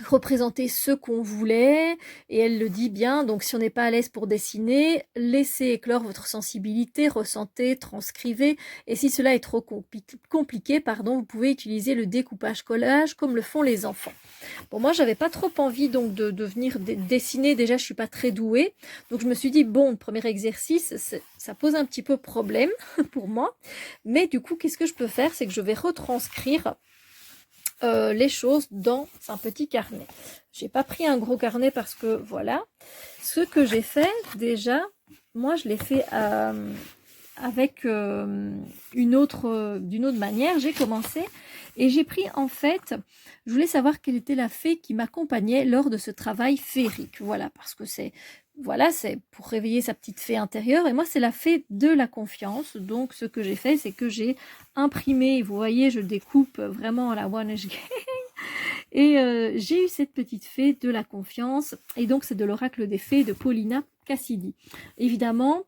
S1: représenter ce qu'on voulait, et elle le dit bien, donc si on n'est pas à l'aise pour dessiner, laissez éclore votre sensibilité, ressentez, transcrivez, et si cela est trop compliqué, pardon, vous pouvez utiliser le découpage-collage comme le font les enfants. Bon, moi j'avais pas trop envie donc de venir dessiner, déjà je suis pas très douée, donc je me suis dit bon, le premier exercice, ça pose un petit peu problème pour moi, mais du coup qu'est-ce que je peux faire, c'est que je vais retranscrire les choses dans un petit carnet. J'ai pas pris un gros carnet parce que voilà. Ce que j'ai fait déjà, moi je l'ai fait avec d'une autre manière. J'ai commencé et j'ai pris en fait, je voulais savoir quelle était la fée qui m'accompagnait lors de ce travail féerique. Voilà, parce que c'est pour réveiller sa petite fée intérieure. Et moi, c'est la fée de la confiance. Donc, ce que j'ai fait, c'est que j'ai imprimé, vous voyez, je découpe vraiment à la One H et j'ai eu cette petite fée de la confiance. Et donc, c'est de l'oracle des fées de Paulina Cassidy. Évidemment,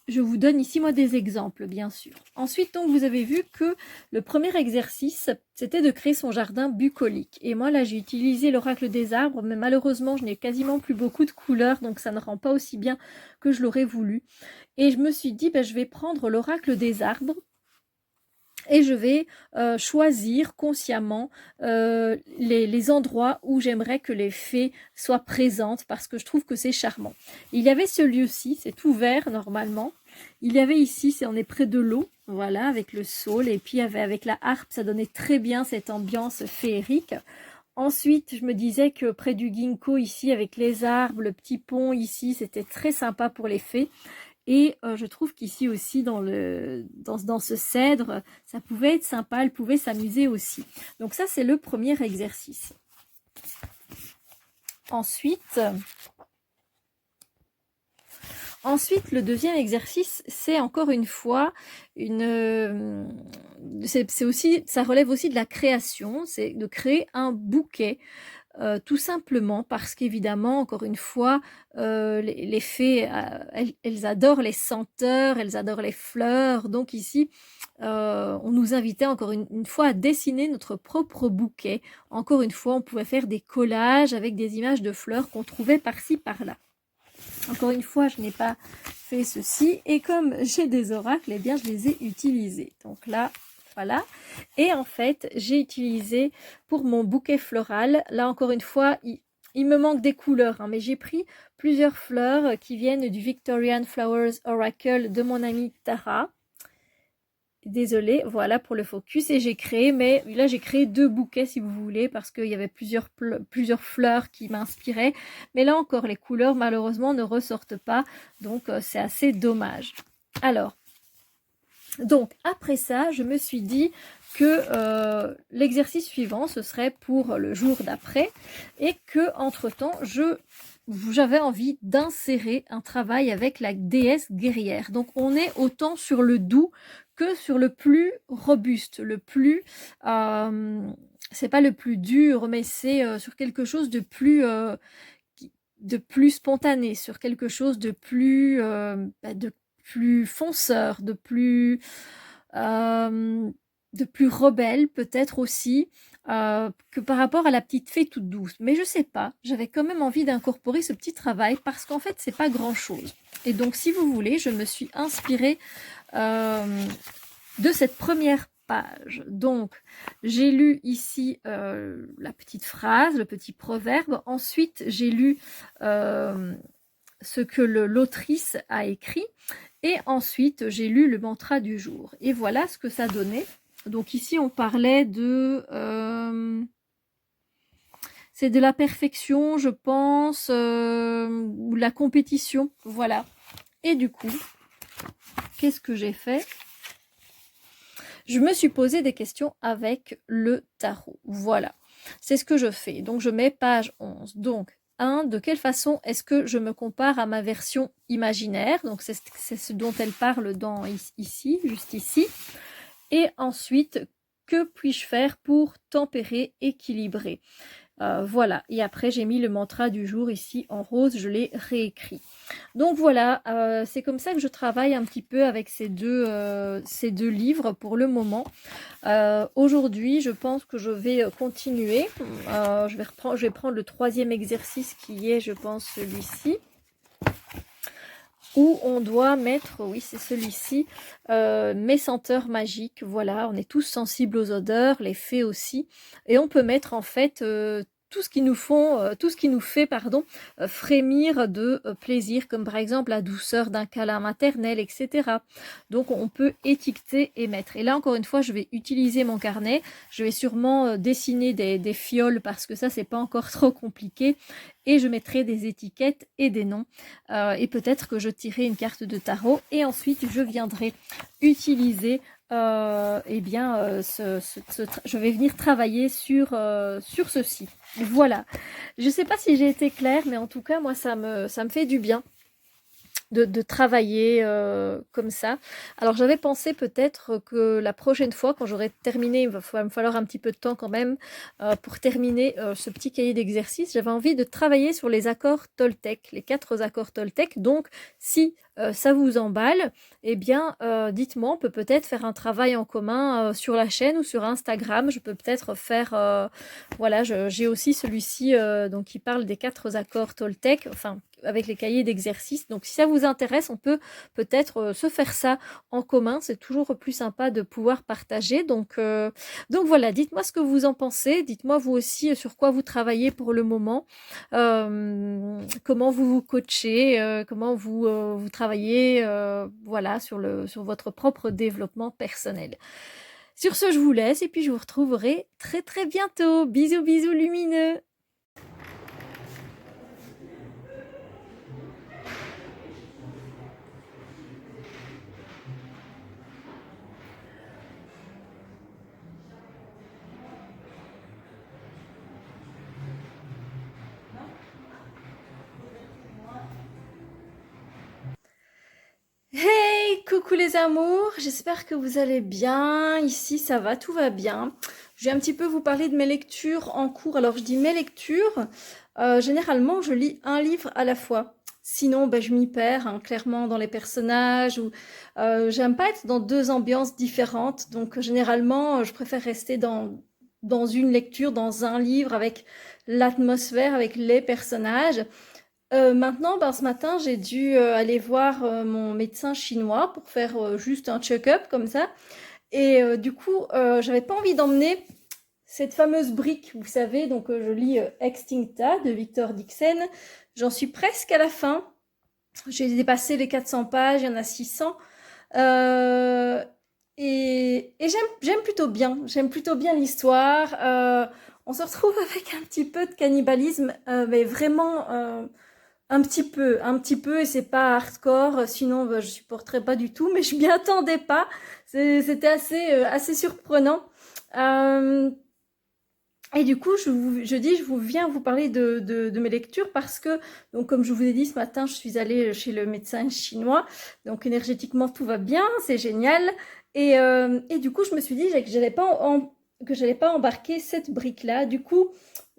S1: je vous donne ici, moi, des exemples, bien sûr. Ensuite, donc, vous avez vu que le premier exercice, c'était de créer son jardin bucolique. Et moi, là, j'ai utilisé l'oracle des arbres, mais malheureusement, je n'ai quasiment plus beaucoup de couleurs, donc ça ne rend pas aussi bien que je l'aurais voulu. Et je me suis dit, ben, je vais prendre l'oracle des arbres, et je vais choisir consciemment les endroits où j'aimerais que les fées soient présentes parce que je trouve que c'est charmant. Il y avait ce lieu-ci, c'est ouvert normalement. Il y avait ici, on est près de l'eau, voilà, avec le saule. Et puis avec la harpe, ça donnait très bien cette ambiance féerique. Ensuite, je me disais que près du ginkgo, ici, avec les arbres, le petit pont ici, c'était très sympa pour les fées. Et je trouve qu'ici aussi, dans ce cèdre, ça pouvait être sympa, elle pouvait s'amuser aussi. Donc ça, c'est le premier exercice. Ensuite, le deuxième exercice, c'est encore une fois, ça relève aussi de la création, c'est de créer un bouquet. Tout simplement parce qu'évidemment, encore une fois, les fées, elles adorent les senteurs, elles adorent les fleurs. Donc ici, on nous invitait encore une fois à dessiner notre propre bouquet. Encore une fois, on pouvait faire des collages avec des images de fleurs qu'on trouvait par-ci, par-là. Encore une fois, je n'ai pas fait ceci. Et comme j'ai des oracles, eh bien, je les ai utilisés. Donc là, voilà. Et en fait, j'ai utilisé pour mon bouquet floral, là encore une fois, il me manque des couleurs, hein, mais j'ai pris plusieurs fleurs qui viennent du Victorian Flowers Oracle de mon amie Tara. Désolée, voilà pour le focus. Et j'ai créé, mais là j'ai créé 2 bouquets si vous voulez, parce qu'il y avait plusieurs fleurs qui m'inspiraient. Mais là encore, les couleurs malheureusement ne ressortent pas, donc c'est assez dommage. Alors, donc après ça, je me suis dit que l'exercice suivant, ce serait pour le jour d'après, et que entre-temps, j'avais envie d'insérer un travail avec la déesse guerrière. Donc on est autant sur le doux que sur le plus robuste, le plus... c'est pas le plus dur, mais c'est sur quelque chose de plus spontané, sur quelque chose de plus fonceur, de plus de plus rebelle peut-être aussi que par rapport à la petite fée toute douce. Mais je sais pas, j'avais quand même envie d'incorporer ce petit travail parce qu'en fait c'est pas grand-chose. Et donc si vous voulez, je me suis inspirée de cette première page. Donc j'ai lu ici la petite phrase, le petit proverbe. Ensuite j'ai lu ce que l'autrice a écrit. Et ensuite, j'ai lu le mantra du jour. Et voilà ce que ça donnait. Donc ici, on parlait de... c'est de la perfection, je pense, ou la compétition. Voilà. Et du coup, qu'est-ce que j'ai fait? Je me suis posé des questions avec le tarot. Voilà. C'est ce que je fais. Donc, je mets page 11. Donc, 1. De quelle façon est-ce que je me compare à ma version imaginaire? Donc, c'est ce dont elle parle dans, ici, juste ici. Et ensuite, que puis-je faire pour tempérer, équilibrer? Voilà. Et après, j'ai mis le mantra du jour ici en rose. Je l'ai réécrit. Donc voilà, c'est comme ça que je travaille un petit peu avec ces deux livres pour le moment. Aujourd'hui, je pense que je vais continuer. Je vais prendre le 3e exercice qui est, je pense, celui-ci. Où on doit mettre, oui c'est celui-ci, mes senteurs magiques. Voilà, on est tous sensibles aux odeurs, les fées aussi. Et on peut mettre en fait tout ce qui nous fait frémir de plaisir, comme par exemple la douceur d'un câlin maternel, etc. Donc on peut étiqueter et mettre. Et là encore une fois, je vais utiliser mon carnet. Je vais sûrement dessiner des fioles parce que ça c'est pas encore trop compliqué. Et je mettrai des étiquettes et des noms. Et peut-être que je tirerai une carte de tarot. Et ensuite, je viendrai utiliser je vais venir travailler sur ceci. Voilà. Je ne sais pas si j'ai été claire, mais en tout cas, moi, ça me fait du bien de travailler comme ça. Alors j'avais pensé peut-être que la prochaine fois, quand j'aurai terminé, il va me falloir un petit peu de temps quand même pour terminer ce petit cahier d'exercice, j'avais envie de travailler sur les accords Toltec, les 4 accords Toltec. Donc si ça vous emballe, eh bien dites-moi, on peut peut-être faire un travail en commun sur la chaîne ou sur Instagram. Je peux peut-être faire, voilà, j'ai aussi celui-ci donc qui parle des 4 accords Toltec, enfin avec les cahiers d'exercice. Donc si ça vous intéresse, on peut peut-être se faire ça en commun. C'est toujours plus sympa de pouvoir partager. Donc voilà, dites-moi ce que vous en pensez. Dites-moi vous aussi sur quoi vous travaillez pour le moment. Comment vous vous coachez, comment vous travaillez voilà, sur votre propre développement personnel. Sur ce, je vous laisse et puis je vous retrouverai très très bientôt. Bisous bisous lumineux. Hey, coucou les amours, j'espère que vous allez bien. Ici, ça va, tout va bien. Je vais un petit peu vous parler de mes lectures en cours. Alors, je dis mes lectures. Généralement, je lis un livre à la fois. Sinon, je m'y perds hein, clairement dans les personnages. Ou j'aime pas être dans 2 ambiances différentes. Donc, généralement, je préfère rester dans une lecture, dans un livre, avec l'atmosphère, avec les personnages. Maintenant, ce matin, j'ai dû aller voir mon médecin chinois pour faire juste un check-up comme ça. Et du coup, j'avais pas envie d'emmener cette fameuse brique, vous savez. Donc, je lis Extincta de Victor Dixon. J'en suis presque à la fin. J'ai dépassé les 400 pages, il y en a 600. Et j'aime plutôt bien. J'aime plutôt bien l'histoire. On se retrouve avec un petit peu de cannibalisme, mais vraiment un petit peu, et c'est pas hardcore, sinon je supporterais pas du tout, mais je m'y attendais pas. C'était assez surprenant. Et du coup, je viens vous parler de mes lectures parce que, donc comme je vous ai dit ce matin, je suis allée chez le médecin chinois, donc énergétiquement tout va bien, c'est génial. Et du coup, je me suis dit que j'allais pas embarquer cette brique-là. Du coup,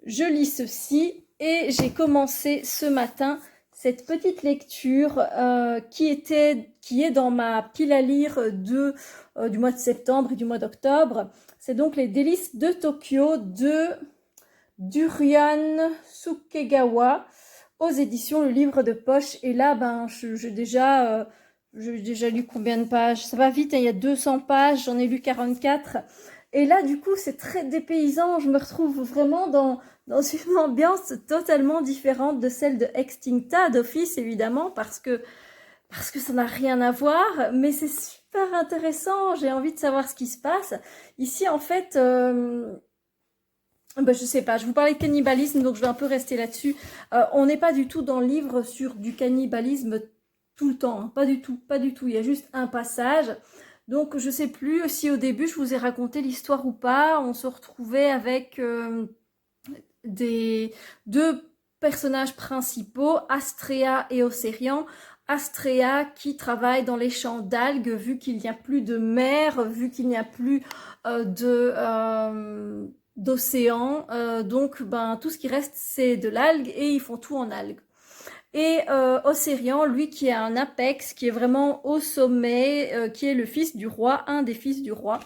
S1: je lis ceci et j'ai commencé ce matin cette petite lecture qui est dans ma pile à lire du mois de septembre et du mois d'octobre. C'est donc Les délices de Tokyo de Durian Sukegawa aux éditions Le Livre de Poche. Et là, j'ai déjà lu combien de pages? Ça va vite, hein, il y a 200 pages, j'en ai lu 44. Et là, du coup, c'est très dépaysant. Je me retrouve vraiment dans une ambiance totalement différente de celle de Extincta d'office, évidemment, parce que ça n'a rien à voir, mais c'est super intéressant. J'ai envie de savoir ce qui se passe. Ici, en fait, je sais pas, je vous parlais de cannibalisme, donc je vais un peu rester là-dessus. On n'est pas du tout dans le livre sur du cannibalisme tout le temps, hein. Pas du tout, pas du tout. Il y a juste un passage. Donc je sais plus si au début je vous ai raconté l'histoire ou pas. On se retrouvait avec des deux personnages principaux, Astrea et Ocerian. Astrea qui travaille dans les champs d'algues, vu qu'il n'y a plus de mer, vu qu'il n'y a plus d'océan, donc tout ce qui reste c'est de l'algue et ils font tout en algues. Et Ocerian, lui qui est un apex, qui est vraiment au sommet, qui est le fils du roi, un des fils du roi,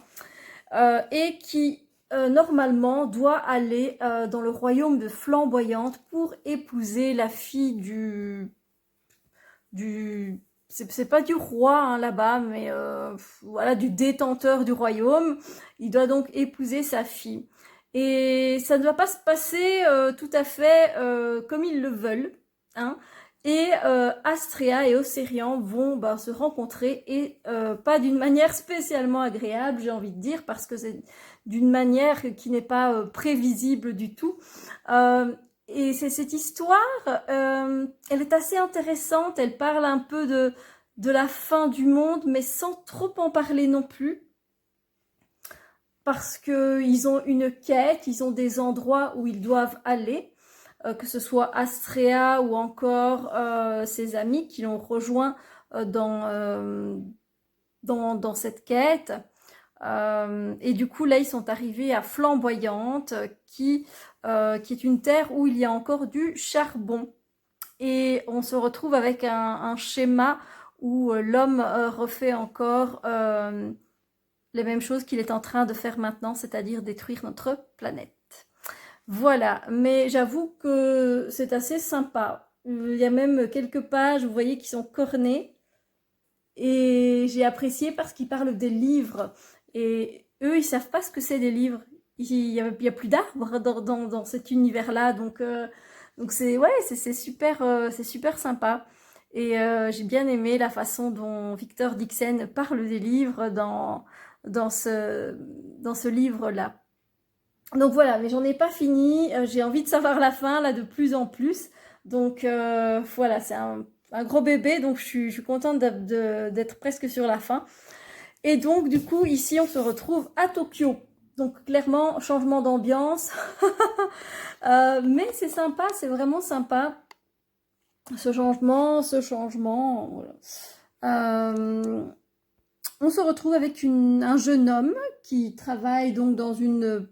S1: et qui normalement doit aller dans le royaume de Flamboyante pour épouser la fille c'est pas du roi hein, là-bas, mais voilà, du détenteur du royaume. Il doit donc épouser sa fille. Et ça ne va pas se passer tout à fait comme ils le veulent, hein. Et Astrea et Ocerian vont se rencontrer et pas d'une manière spécialement agréable, j'ai envie de dire, parce que c'est d'une manière qui n'est pas prévisible du tout. Et c'est cette histoire, elle est assez intéressante, elle parle un peu de la fin du monde, mais sans trop en parler non plus. Parce qu'ils ont une quête, ils ont des endroits où ils doivent aller, que ce soit Astrea ou encore ses amis qui l'ont rejoint dans cette quête. Et du coup, là, ils sont arrivés à Flamboyante, qui est une terre où il y a encore du charbon. Et on se retrouve avec un schéma où l'homme refait encore les mêmes choses qu'il est en train de faire maintenant, c'est-à-dire détruire notre planète. Voilà, mais j'avoue que c'est assez sympa. Il y a même quelques pages, vous voyez, qui sont cornées. Et j'ai apprécié parce qu'ils parlent des livres. Et eux, ils savent pas ce que c'est des livres. Il y a plus d'arbres dans cet univers-là. Donc c'est super sympa. Et j'ai bien aimé la façon dont Victor Dixon parle des livres dans ce livre-là. Donc voilà, mais j'en ai pas fini. J'ai envie de savoir la fin, là, de plus en plus. Donc voilà, c'est un gros bébé, donc je suis contente d'être presque sur la fin. Et donc, du coup, ici, on se retrouve à Tokyo. Donc, clairement, changement d'ambiance. Mais c'est sympa, c'est vraiment sympa. Ce changement. Voilà. On se retrouve avec un jeune homme qui travaille donc dans une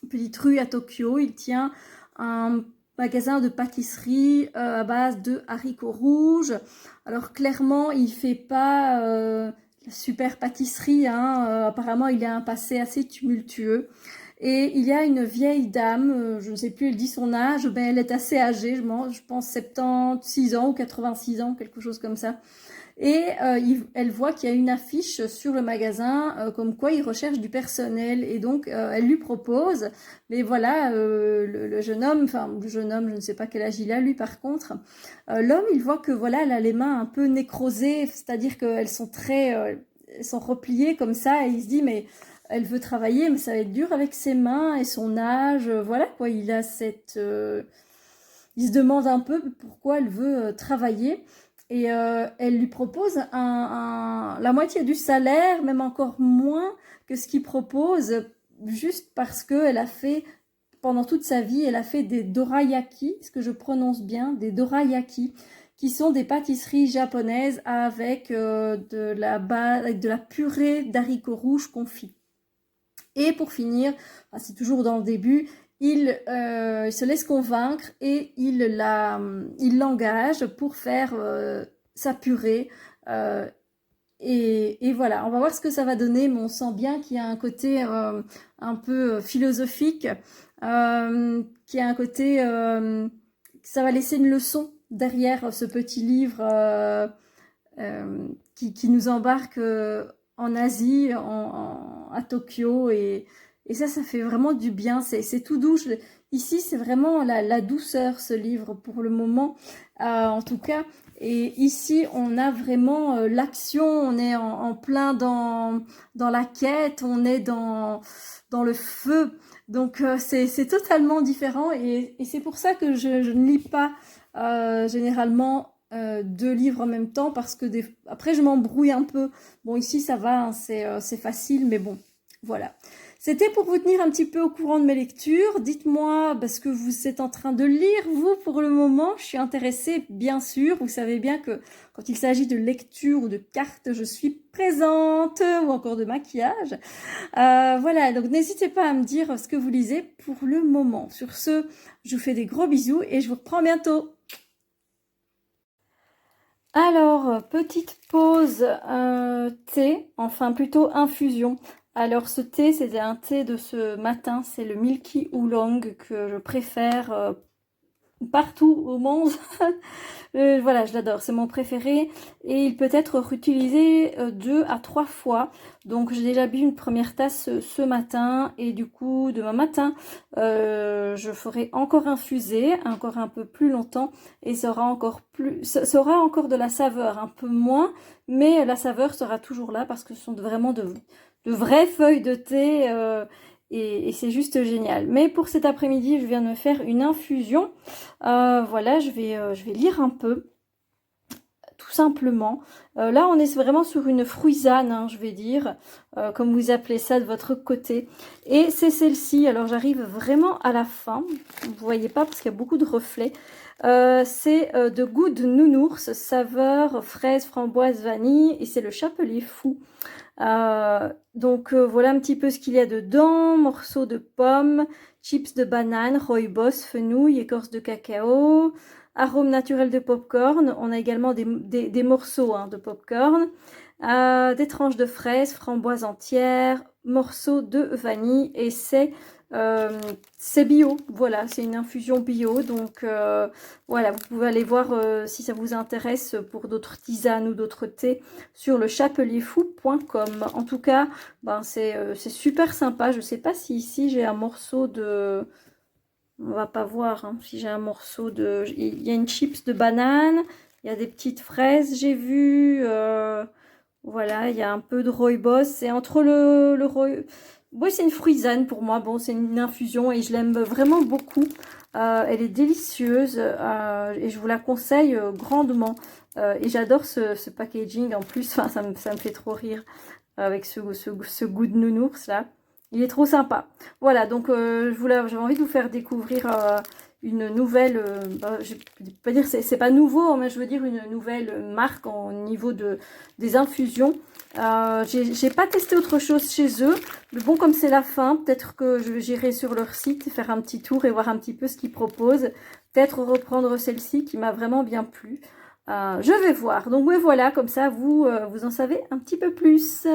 S1: petite rue à Tokyo. Il tient un magasin de pâtisserie à base de haricots rouges. Alors clairement, il fait pas super pâtisserie, hein. Apparemment, il a un passé assez tumultueux. Et il y a une vieille dame, je ne sais plus, elle dit son âge, elle est assez âgée, je pense 76 ans ou 86 ans, quelque chose comme ça. Et elle voit qu'il y a une affiche sur le magasin comme quoi il recherche du personnel. Et donc, elle lui propose. Mais voilà, le jeune homme, je ne sais pas quel âge il a, lui par contre. L'homme, il voit que voilà, elle a les mains un peu nécrosées, c'est-à-dire qu'elles sont elles sont repliées comme ça. Et il se dit, mais elle veut travailler, mais ça va être dur avec ses mains et son âge. Voilà quoi, il a il se demande un peu pourquoi elle veut travailler. Et elle lui propose la moitié du salaire, même encore moins que ce qu'il propose, juste parce qu'elle a fait, pendant toute sa vie, elle a fait des dorayaki, ce que je prononce bien, des dorayaki, qui sont des pâtisseries japonaises avec de la purée d'haricots rouges confits. Et pour finir, c'est toujours dans le début, il se laisse convaincre et il l'engage pour faire sa purée. Et voilà, on va voir ce que ça va donner, mais on sent bien qu'il y a un côté un peu philosophique, qu'il y a un côté ça va laisser une leçon derrière ce petit livre qui nous embarque en Asie, à Tokyo, et ça fait vraiment du bien, c'est tout doux. Ici, c'est vraiment la douceur, ce livre, pour le moment, en tout cas. Et ici, on a vraiment l'action, on est en plein dans la quête, on est dans le feu. Donc, c'est totalement différent, et c'est pour ça que je ne lis pas généralement deux livres en même temps, parce que après je m'embrouille un peu. Bon, ici ça va, hein, c'est facile, mais bon, voilà. C'était pour vous tenir un petit peu au courant de mes lectures. Dites-moi ce que vous êtes en train de lire, vous, pour le moment. Je suis intéressée, bien sûr. Vous savez bien que quand il s'agit de lecture ou de cartes, je suis présente, ou encore de maquillage. Voilà, donc n'hésitez pas à me dire ce que vous lisez pour le moment. Sur ce, je vous fais des gros bisous et je vous reprends bientôt. Alors, petite pause thé, enfin plutôt infusion. Alors ce thé, c'était un thé de ce matin, c'est le Milky Oolong que je préfère partout au monde. Voilà, je l'adore, c'est mon préféré et il peut être réutilisé 2 à 3 fois. Donc j'ai déjà bu une première tasse ce matin et du coup demain matin je ferai encore infuser encore un peu plus longtemps et ça aura encore de la saveur, un peu moins, mais la saveur sera toujours là parce que ce sont vraiment de vraies feuilles de thé et c'est juste génial. Mais pour cet après-midi, je viens de me faire une infusion. Voilà, je vais lire un peu, tout simplement. Là, on est vraiment sur une fruisane, hein, je vais dire, comme vous appelez ça de votre côté. Et c'est celle-ci. Alors, j'arrive vraiment à la fin. Vous ne voyez pas parce qu'il y a beaucoup de reflets. C'est de Good Nounours, saveur fraise, framboise, vanille. Et c'est le Chapelier Fou. Donc voilà un petit peu ce qu'il y a dedans: morceaux de pommes, chips de banane, rooibos, fenouil, écorce de cacao, arôme naturel de popcorn. On a également des morceaux de popcorn, des tranches de fraises, framboises entières, morceaux de vanille, et c'est bio. Voilà, c'est une infusion bio, donc voilà, vous pouvez aller voir si ça vous intéresse pour d'autres tisanes ou d'autres thés sur le chapelierfou.com. En tout cas, c'est super sympa. Je sais pas si ici j'ai un morceau de... On va pas voir si j'ai un morceau de... Il y a une chips de banane, il y a des petites fraises, j'ai vu. Voilà, il y a un peu de rooibos. C'est entre oui, c'est une fruisane pour moi. Bon, c'est une infusion et je l'aime vraiment beaucoup. Elle est délicieuse et je vous la conseille grandement. Et j'adore ce packaging en plus. Enfin, ça me fait trop rire avec ce goût de nounours là. Il est trop sympa. Voilà, donc j'avais envie de vous faire découvrir une nouvelle, je vais pas dire c'est pas nouveau, mais je veux dire une nouvelle marque au niveau des infusions. J'ai pas testé autre chose chez eux, mais bon, comme c'est la fin, peut-être que j'irai sur leur site faire un petit tour et voir un petit peu ce qu'ils proposent. Peut-être reprendre celle-ci qui m'a vraiment bien plu. Je vais voir. Donc oui, voilà, comme ça vous en savez un petit peu plus.